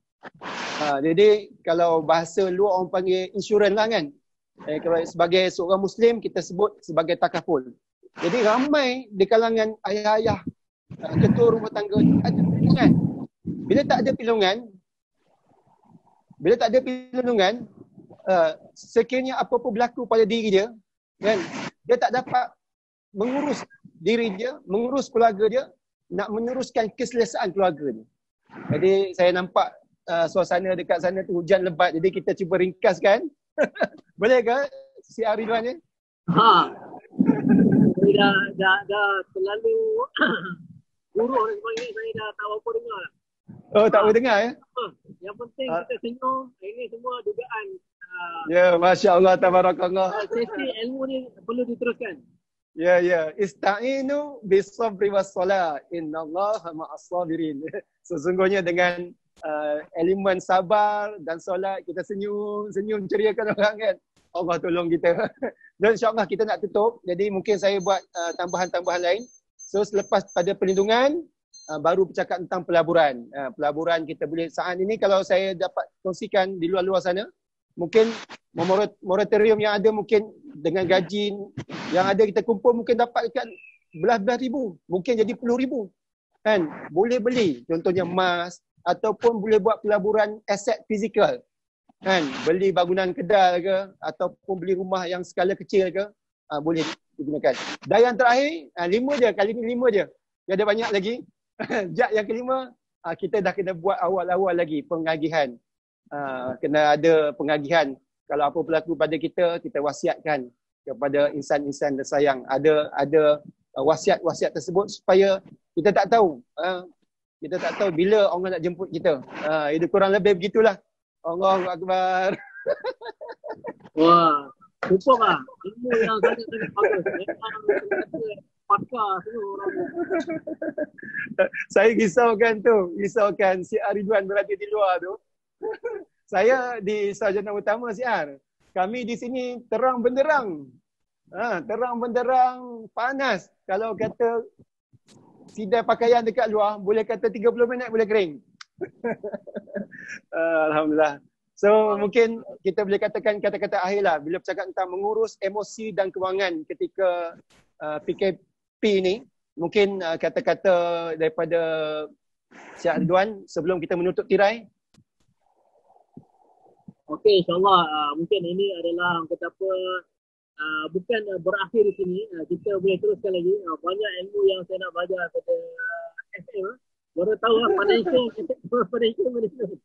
Jadi kalau bahasa luar orang panggil insurans lah kan. Kalau sebagai seorang Muslim, kita sebut sebagai takaful. Jadi ramai di kalangan ayah-ayah, ketua rumah tangga ada perlindungan. Bila tak ada perlindungan, sekiranya apa-apa berlaku pada diri dia, kan, dia tak dapat mengurus diri dia, mengurus keluarga dia, nak meneruskan keselesaan keluarga dia. Jadi saya nampak suasana dekat sana tu hujan lebat, jadi kita cuba ringkaskan. Boleh ke si Ridwan ni? Saya dah terlalu buruk dan sebagainya, saya dah tak apa dengar. Oh, tak boleh dengar ya? Yang penting kita senyum, ini semua dugaan. Ya, Masya Allah, tabarakallah. Sesi ilmu ni perlu diteruskan. Ya, ya. Ista'inu bisabri wassalah. Innallaha ma'as sabirin. Sesungguhnya dengan elemen sabar dan solat, kita senyum ceriakan orang kan. Allah tolong kita. Dan insyaAllah kita nak tutup. Jadi mungkin saya buat tambahan-tambahan lain. So selepas pada perlindungan, baru bercakap tentang pelaburan. Pelaburan kita boleh saat ini kalau saya dapat kongsikan di luar-luar sana, mungkin moratorium yang ada mungkin dengan gaji yang ada kita kumpul mungkin dapat dekat belas-belas ribu, mungkin jadi puluh ribu. Kan? Boleh beli contohnya emas ataupun boleh buat pelaburan aset fizikal. Kan? Beli bangunan kedai ke ataupun beli rumah yang skala kecil ke, boleh digunakan. Dan yang terakhir, 5 je, kali ni 5 je. Dia ada banyak lagi. Jak yang kelima, kita dah kena buat awal-awal lagi pengagihan. Kena ada pengagihan. Kalau apa berlaku pada kita, kita wasiatkan kepada insan-insan tersayang. Ada wasiat-wasiat tersebut supaya kita tak tahu. Kita tak tahu bila orang nak jemput kita. Itu kurang lebih begitulah. Allahu Akbar. Wah, super lah. Ilmu yang sangat-sangat bagus. Pakar semua orang. Saya risaukan si Ridwan berada di luar tu. Saya di sarjana utama siar. Kami di sini terang benderang. Terang benderang, panas. Kalau kata sidai pakaian dekat luar, boleh kata 30 minit boleh kering. Alhamdulillah. So mungkin kita boleh katakan kata-kata akhir lah bila bercakap tentang mengurus emosi dan kewangan ketika PKP ni. Mungkin kata-kata daripada Syekh Ridwan sebelum kita menutup tirai. Okey, insyaAllah mungkin ini adalah kata apa, bukan berakhir di sini. Kita boleh teruskan lagi. Banyak ilmu yang saya nak belajar pada SM. Baru tahu lah financial management.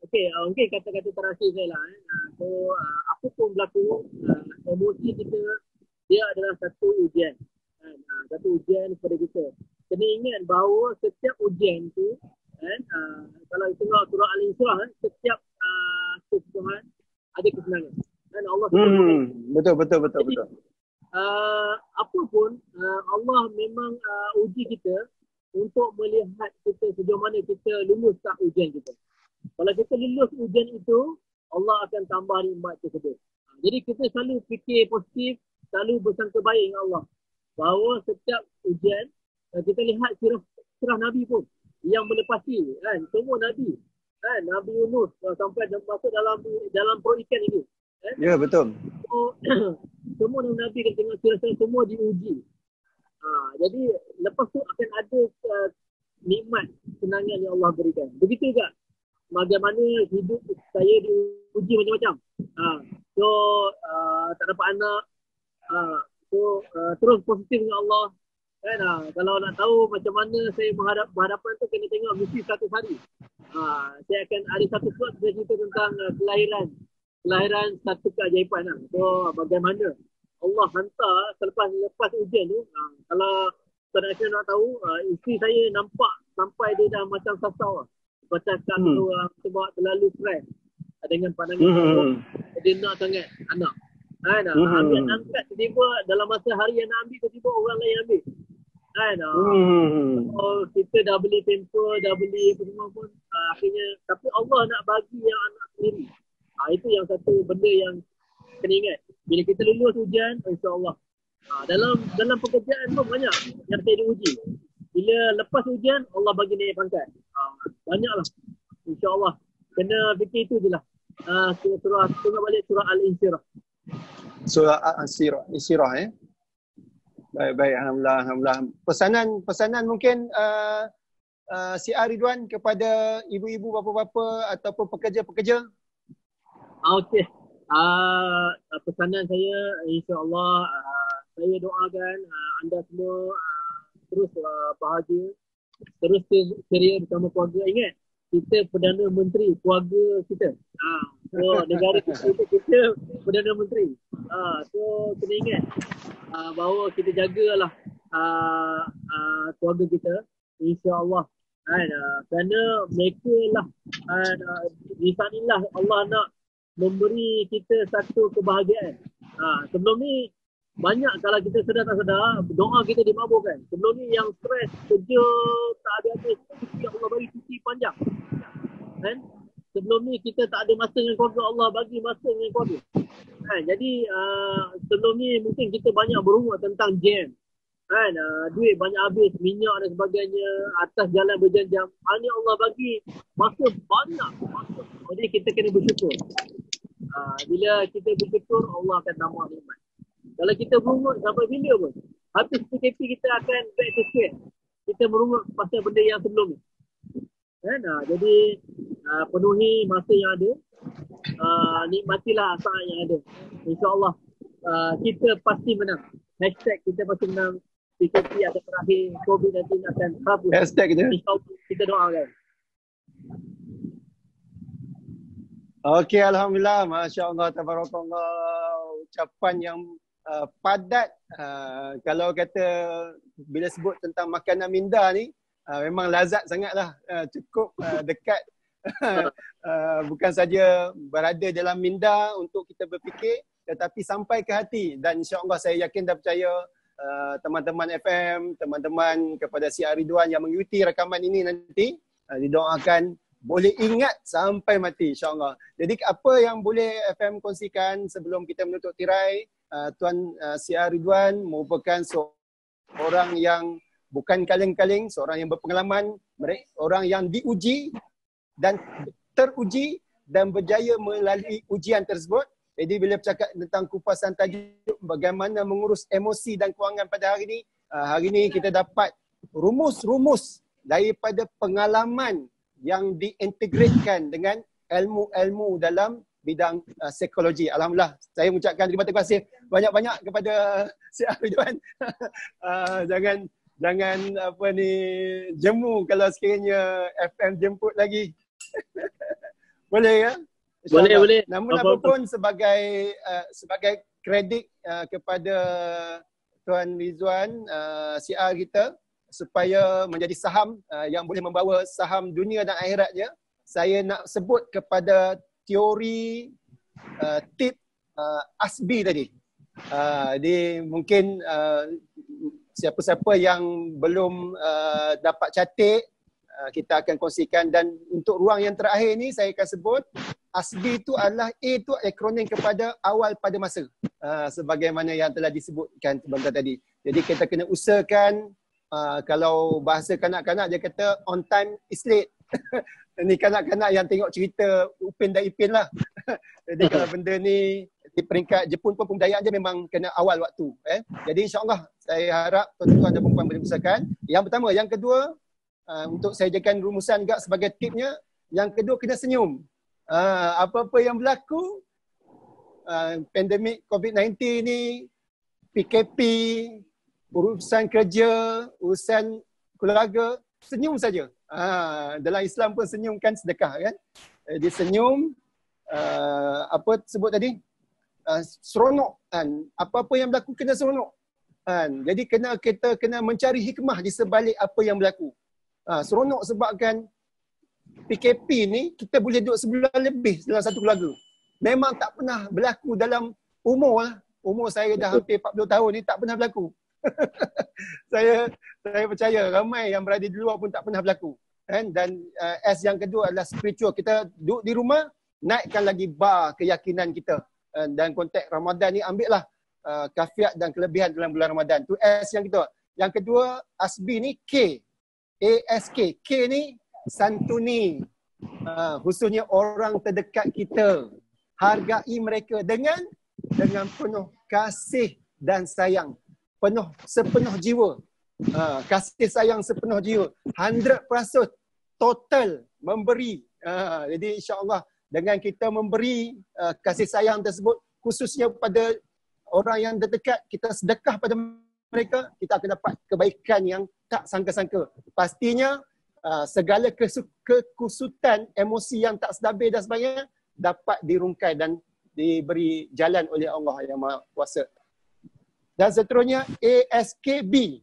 Okey, mungkin kata-kata terakhir saya lah. So, apa pun berlaku, emosi kita, dia adalah satu ujian. Satu ujian kepada kita. Kena ingat bahawa setiap ujian tu, kalau kita tengok surah Al-Isra, setiap kesusahan ada kesenangan. Dan Allah Betul. Apa pun Allah memang uji kita untuk melihat kita sejauh mana kita lulus tak ujian kita. Kalau kita lulus ujian itu, Allah akan tambah nikmat tersebut. Jadi kita selalu fikir positif, selalu bersangka baik dengan Allah. Bahawa setiap ujian, kita lihat sirah Nabi pun yang melepasi, kan, semua Nabi, kan, Nabi Yunus sampai masuk dalam perut ikan ini. Kan? Ya, betul. So, semua Nabi kita tengok sirah-sirah semua diuji. Jadi lepas tu akan ada nikmat kesenangan yang Allah berikan. Begitu juga bagaimana hidup saya diuji macam-macam. Tak dapat anak. Terus positif dengan Allah. Kan? Kalau nak tahu macam mana saya berhadapan tu, kena tengok misi 100 hari. Saya akan ada satu slot saya cerita tentang kelahiran satu keajaiban lah. So bagaimana Allah hantar lepas ujian tu, kalau Tuan Aisyah nak tahu, isteri saya nampak sampai dia dah macam sasau lah. Macam orang sebab terlalu stres dengan pandangan Allah. Dia nak sangat anak. Ambil angkat tiba-tiba dalam masa hari yang nak ambil, tiba-tiba orang lain ambil. Kita dah beli pamper, dah beli apa semua pun, akhirnya tapi Allah nak bagi yang anak sendiri. Itu yang satu benda yang kena ingat. Bila kita lulus ujian, insya-Allah. Dalam pekerjaan pun banyak yang saya diuji. Bila lepas ujian, Allah bagi naik pangkat. Banyaklah. Insya-Allah. Kena fikir itu je lah. Tengok balik surah Al-Insyirah. Surah Al-Insyirah Baik, alhamdulillah. Pesanan mungkin si Ridwan kepada ibu-ibu, bapa-bapa ataupun pekerja-pekerja. Okey. Pesanan saya, insya-Allah, saya doakan anda semua terus bahagia, terus ceria bersama keluarga. Ingat, kita Perdana Menteri keluarga kita. So negara kita Perdana Menteri. So kena ingat bahawa kita jagalah keluarga kita, insya-Allah. Kerana mereka lah di sanalah Allah nak memberi kita satu kebahagiaan. Sebelum ni banyak kalau kita sedar tak sedar, doa kita dimabukkan. Sebelum ni yang stres, kerja tak ada habis, Allah bagi cuti panjang. Kan? Sebelum ni kita tak ada masa dengan keluarga, Allah bagi masa dengan keluarga. Jadi sebelum ni mungkin kita banyak berumur tentang jam. Duit banyak habis, minyak dan sebagainya, atas jalan berjam-jam. Ini Allah bagi masa banyak. Jadi kita kena bersyukur. Bila kita bersyukur, Allah akan tambah nikmat. Kalau kita berungut sampai bila pun, habis PKP kita akan back to square. Kita berungut pasal benda yang sebelum ni. Jadi penuhi masa yang ada, nikmatilah saat yang ada. InsyaAllah kita pasti menang. Hashtag kita pasti menang. PKP akan berakhir, COVID-19 akan habis. Hashtag kita. InsyaAllah kita doakan. Okey, alhamdulillah, masya-Allah, tabarakallah. Ucapan yang padat. Kalau kata bila sebut tentang makanan minda ni, memang lazat sangatlah. Cukup dekat. Bukan saja berada dalam minda untuk kita berfikir, tetapi sampai ke hati. Dan insya-Allah saya yakin dan percaya teman-teman FM, teman-teman kepada si Ridwan yang mengikuti rakaman ini nanti didoakan boleh ingat sampai mati, insya-Allah. Jadi apa yang boleh FM kongsikan sebelum kita menutup tirai, Tuan si Ridwan merupakan seorang yang bukan kaleng-kaleng, seorang yang berpengalaman, orang yang diuji dan teruji dan berjaya melalui ujian tersebut. Jadi bila bercakap tentang kupasan tajuk bagaimana mengurus emosi dan kewangan pada hari ini kita dapat rumus-rumus daripada pengalaman yang diintegrasikan dengan ilmu-ilmu dalam bidang psikologi. Alhamdulillah, saya mengucapkan terima kasih banyak-banyak kepada si Ridwan. Jangan apa ni jemu kalau sekiranya FM jemput lagi. Boleh ya? Boleh. Namun apapun sebagai kredit kepada Tuan Rizwan, CR kita, supaya menjadi saham yang boleh membawa saham dunia dan akhiratnya, saya nak sebut kepada teori tip ASBI tadi. Dia mungkin siapa-siapa yang belum dapat catat, kita akan kongsikan. Dan untuk ruang yang terakhir ni saya akan sebut ASBI itu adalah A itu akronim kepada awal pada masa, sebagaimana yang telah disebutkan sebentar tadi. Jadi kita kena usahakan, kalau bahasa kanak-kanak dia kata on time is late. Ni kanak-kanak yang tengok cerita Upin dan Ipin lah. Jadi kalau benda ni di peringkat Jepun pun pembudayaan dia memang kena awal waktu. Jadi insyaAllah saya harap tuan-tuan dan perempuan boleh usahakan. Yang pertama. Yang kedua, untuk saya jadikan rumusan juga sebagai tipnya, yang kedua kena senyum. Apa-apa yang berlaku, pandemik COVID-19 ni, PKP, urusan kerja, urusan keluarga, senyum saja. Dalam Islam pun senyum kan sedekah kan. Dia senyum, apa sebut tadi? Seronok kan. Apa-apa yang berlaku kena seronok. Jadi kita kena mencari hikmah di sebalik apa yang berlaku. Seronok sebabkan PKP ni kita boleh duduk sebulan lebih dalam satu keluarga. Memang tak pernah berlaku dalam umur lah. Umur saya dah hampir 40 tahun ni tak pernah berlaku. saya percaya ramai yang berada di luar pun tak pernah berlaku. Dan S yang kedua adalah spiritual. Kita duduk di rumah, naikkan lagi bar keyakinan kita. Dan konteks Ramadan ni ambil lah kafiat dan kelebihan dalam bulan Ramadan. Tu S yang kedua. Yang kedua, ASBI ni K. ASK. K ni santuni. Khususnya orang terdekat kita. Hargai mereka dengan penuh kasih dan sayang. Sepenuh jiwa. Kasih sayang sepenuh jiwa. 100% total memberi. Jadi insya-Allah dengan kita memberi kasih sayang tersebut khususnya pada orang yang terdekat, kita sedekah pada mereka, kita akan dapat kebaikan yang tak sangka-sangka. Pastinya segala kekusutan, emosi yang tak stabil dan sebagainya dapat dirungkai dan diberi jalan oleh Allah yang Maha Kuasa. Dan seterusnya ASKB.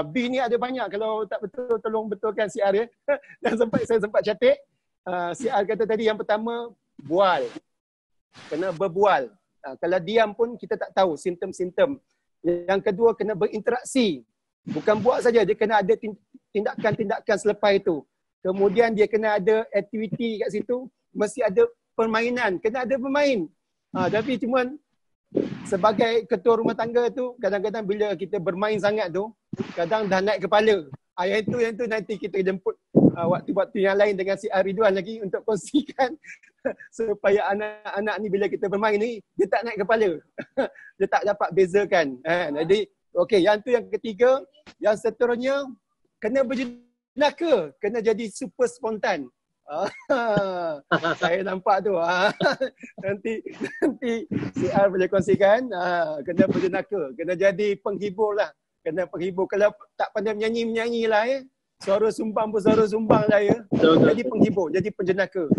B ni ada banyak, kalau tak betul tolong betulkan siar ya. Dan saya sempat catat. Siar kata tadi yang pertama bual. Kena berbual. Kalau diam pun kita tak tahu simptom-simptom. Yang kedua kena berinteraksi. Bukan buat saja, dia kena ada tindakan-tindakan selepas itu. Kemudian dia kena ada aktiviti kat situ, mesti ada permainan, kena ada bermain. Tapi cuma sebagai ketua rumah tangga tu, kadang-kadang bila kita bermain sangat tu, kadang dah naik kepala. Yang itu nanti kita jemput waktu-waktu yang lain dengan si Ridwan lagi untuk kongsikan supaya anak-anak ni bila kita bermain ni, dia tak naik kepala. Dia tak dapat bezakan. Jadi, okey, yang tu yang ketiga. Yang seterusnya, kena berjenaka, kena jadi super spontan. Saya nampak tu. Nanti si R boleh kongsikan. Kena berjenaka, kena jadi penghibur lah. Kena penghibur. Kalau tak pandai menyanyi lah ya. Suara sumbang pun suara sumbang lah ya. Jadi penghibur, jadi penjenaka.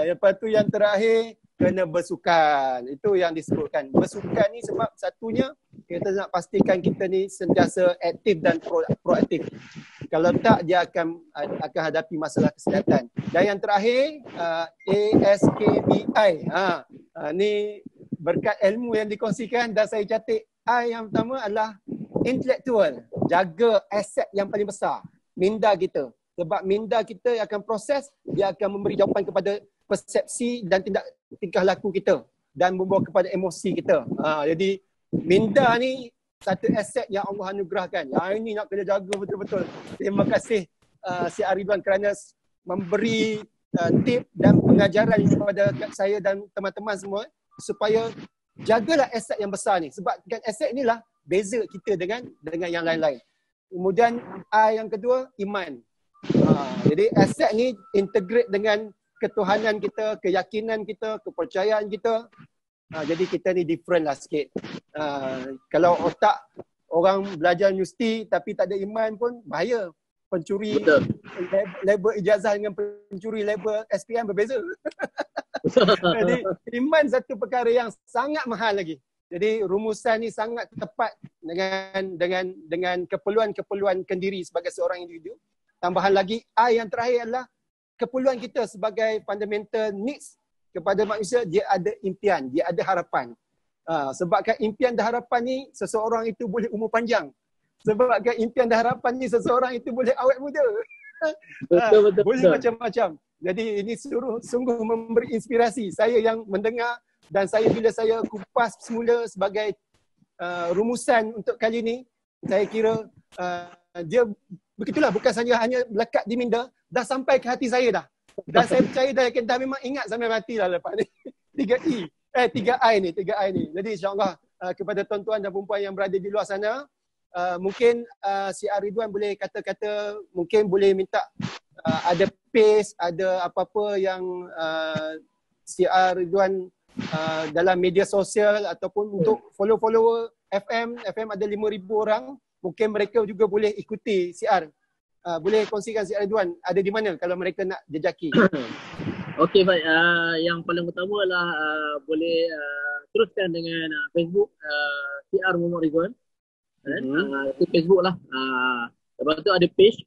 Lepas tu yang terakhir, kena bersukan. Itu yang disebutkan. Bersukan ni sebab satunya, kita nak pastikan kita ni sentiasa aktif dan proaktif. Kalau tak, dia akan hadapi masalah kesihatan. Dan yang terakhir, ASKBI. Ni berkat ilmu yang dikongsikan dan saya catat. I yang pertama adalah intelektual. Jaga aset yang paling besar. Minda kita. Sebab minda kita akan proses, dia akan memberi jawapan kepada persepsi dan tingkah laku kita. Dan membawa kepada emosi kita. Jadi, minda ni satu aset yang Allah anugerahkan. Yang ini nak kena jaga betul-betul. Terima kasih si Ridwan kerana memberi tip dan pengajaran kepada saya dan teman-teman semua supaya jagalah aset yang besar ni. Sebab aset inilah beza kita dengan yang lain-lain. Kemudian yang kedua, iman. Jadi aset ni integrate dengan ketuhanan kita, keyakinan kita, kepercayaan kita. Jadi kita ni different lah sikit. Kalau otak orang belajar universiti tapi tak ada iman pun bahaya. Pencuri label ijazah dengan pencuri label SPM berbeza. Jadi iman satu perkara yang sangat mahal lagi. Jadi rumusan ni sangat tepat dengan keperluan kendiri sebagai seorang individu. Tambahan lagi, yang terakhir adalah keperluan kita sebagai fundamental needs kepada manusia. Dia ada impian, dia ada harapan. Sebabkan impian dan harapan ni, seseorang itu boleh umur panjang. Sebabkan impian dan harapan ni, seseorang itu boleh awet muda. Betul. Boleh macam-macam. Jadi ini sungguh memberi inspirasi. Saya yang mendengar dan bila saya kupas semula sebagai rumusan untuk kali ini, saya kira dia begitulah, bukan saja hanya melekat di minda, dah sampai ke hati saya dah. Dan saya percaya dah memang ingat sampai mati lah lepas ni. 3I ni. Jadi insyaAllah kepada tuan-tuan dan perempuan yang berada di luar sana, mungkin si Ridwan boleh kata-kata, mungkin boleh minta ada paste, ada apa-apa yang si Ridwan dalam media sosial ataupun untuk follower FM ada 5,000 orang, mungkin mereka juga boleh ikuti CR boleh kongsikan Cik Ridwan ada di mana kalau mereka nak jejaki? Okey, baik. Yang paling utama adalah boleh teruskan dengan Facebook CR Muhammad Ridwan. Itu Facebook lah. Lepas tu ada page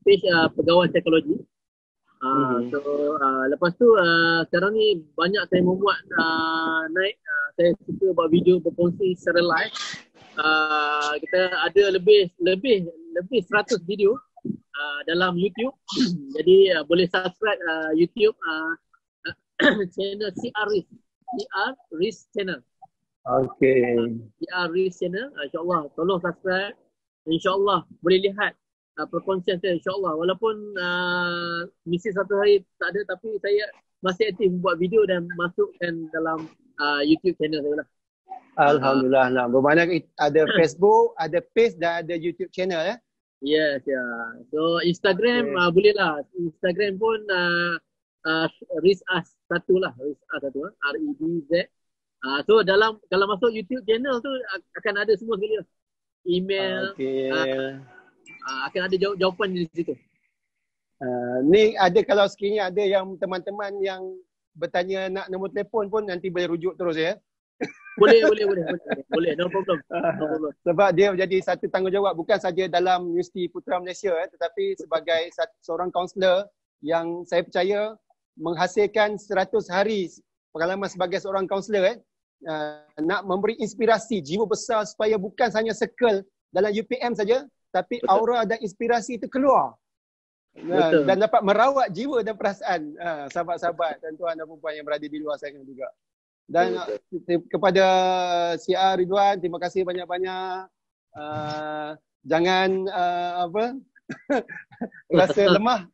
pegawai psikologi. So lepas tu sekarang ni banyak saya membuat naik, saya suka buat video berkongsi secara live. Kita ada lebih 100 video dalam YouTube. Jadi boleh subscribe YouTube channel CR Riz channel. Okey. CR Riz channel, insya-Allah tolong subscribe. Insya-Allah boleh lihat perkongsian saya, insya-Allah. Walaupun misi satu hari tak ada, tapi saya masih aktif buat video dan masukkan dalam YouTube channel saya lah. Alhamdulillah. Bermakna ada Facebook, ada page dan ada YouTube channel ya. Yes, ya. So Instagram boleh lah. Instagram pun Rizaz satu lah, Rizaz satu, REDZ. So kalau masuk YouTube channel tu akan ada semua sekali lah. Email, akan ada jawapan di situ. Ni ada, kalau sekiranya ada yang teman-teman yang bertanya nak nombor telefon pun nanti boleh rujuk terus ya. Boleh, no problem. Sebab dia menjadi satu tanggungjawab bukan saja dalam Universiti Putra Malaysia tetapi sebagai seorang kaunselor yang saya percaya menghasilkan 100 hari pengalaman sebagai seorang kaunselor nak memberi inspirasi jiwa besar supaya bukan hanya circle dalam UPM saja tapi aura dan inspirasi itu keluar. Dan dapat merawat jiwa dan perasaan sahabat-sahabat tuan-tuan dan puan yang berada di luar sana juga. Dan kepada CR Ridwan, terima kasih banyak-banyak. Jangan rasa lemah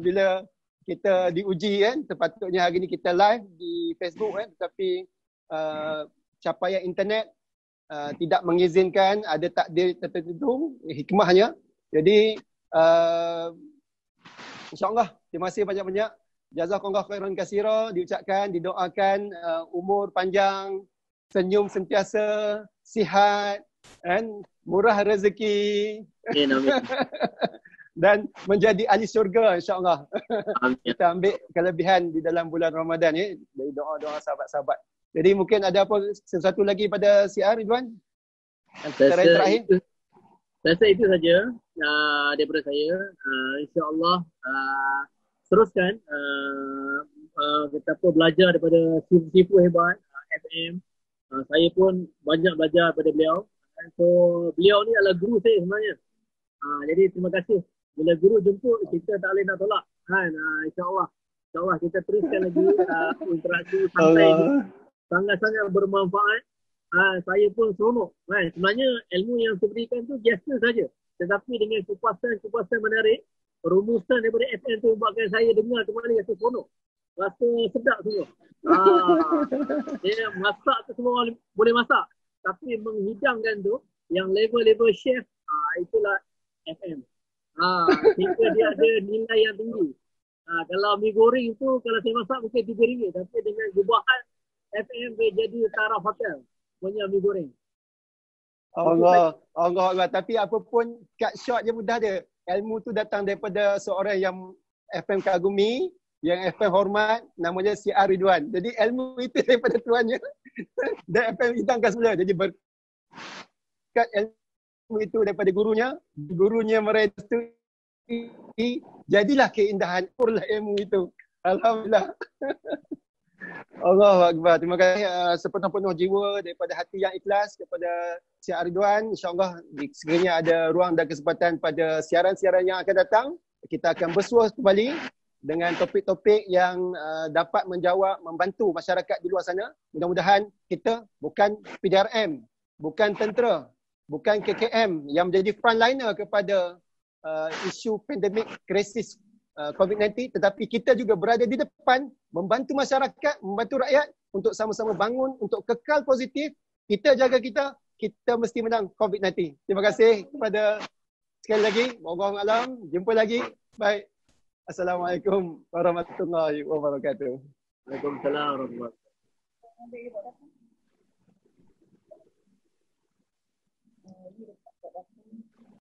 bila kita diuji kan. Sepatutnya hari ni kita live di Facebook kan, tetapi capaian internet tidak mengizinkan, ada takdir tertentu, hikmahnya. Jadi insya-Allah terima kasih banyak-banyak. Jazakallah khairan katsira, diucapkan, didoakan umur panjang, senyum sentiasa, sihat, dan murah rezeki. Amin. Dan menjadi ahli syurga insya-Allah. Amin. Kita ambil kelebihan di dalam bulan Ramadan ya dari doa-doa sahabat-sahabat. Jadi mungkin ada apa sesuatu lagi pada CR Ridwan? Antara yang terakhir. Saya rasa itu saja daripada saya. Insya-Allah teruskan kita pun belajar daripada sifu-sifu hebat FM. Saya pun banyak belajar daripada beliau. So beliau ni adalah guru saya sebenarnya. Jadi terima kasih. Bila guru jemput kita tak boleh nak tolak kan. InsyaAllah kita teruskan lagi interaksi santai ni. Sangat-sangat bermanfaat. Saya pun seronok kan. Sebenarnya ilmu yang saya berikan tu biasa saja. Tetapi dengan kupasan menarik, rumusan daripada FM tu buatkan saya dengar kembali rasa seronok. Rasa sedap semua. Dia masak tu semua orang boleh masak. Tapi menghidangkan tu, yang level-level chef, itulah FM. Sehingga dia ada nilai yang tinggi. Kalau mi goreng tu, kalau saya masak mungkin RM3. Tapi dengan gubahan FM dia jadi taraf hotel punya mi goreng. Allah. Tapi apa pun cut shot je mudah dia. Ilmu tu datang daripada seorang yang FM kagumi, yang FM hormat, namanya CR Ridwan. Jadi ilmu itu daripada tuannya dan FM hidangkan semula. Jadi berkat ilmu itu daripada gurunya merestui, jadilah keindahan, purlah ilmu itu. Alhamdulillah. Allahu Akbar. Terima kasih sepenuh-penuh jiwa daripada hati yang ikhlas kepada Syekh Ridwan. InsyaAllah sekiranya ada ruang dan kesempatan pada siaran-siaran yang akan datang, kita akan bersua kembali dengan topik-topik yang dapat menjawab, membantu masyarakat di luar sana. Mudah-mudahan kita bukan PDRM, bukan tentera, bukan KKM yang menjadi frontliner kepada isu pandemik krisis COVID-19, tetapi kita juga berada di depan membantu masyarakat, membantu rakyat untuk sama-sama bangun, untuk kekal positif. Kita jaga kita mesti menang COVID-19. Terima kasih kepada sekali lagi. Wallahu a'lam. Jumpa lagi. Baik. Assalamualaikum warahmatullahi wabarakatuh. Waalaikumsalam warahmatullahi wabarakatuh.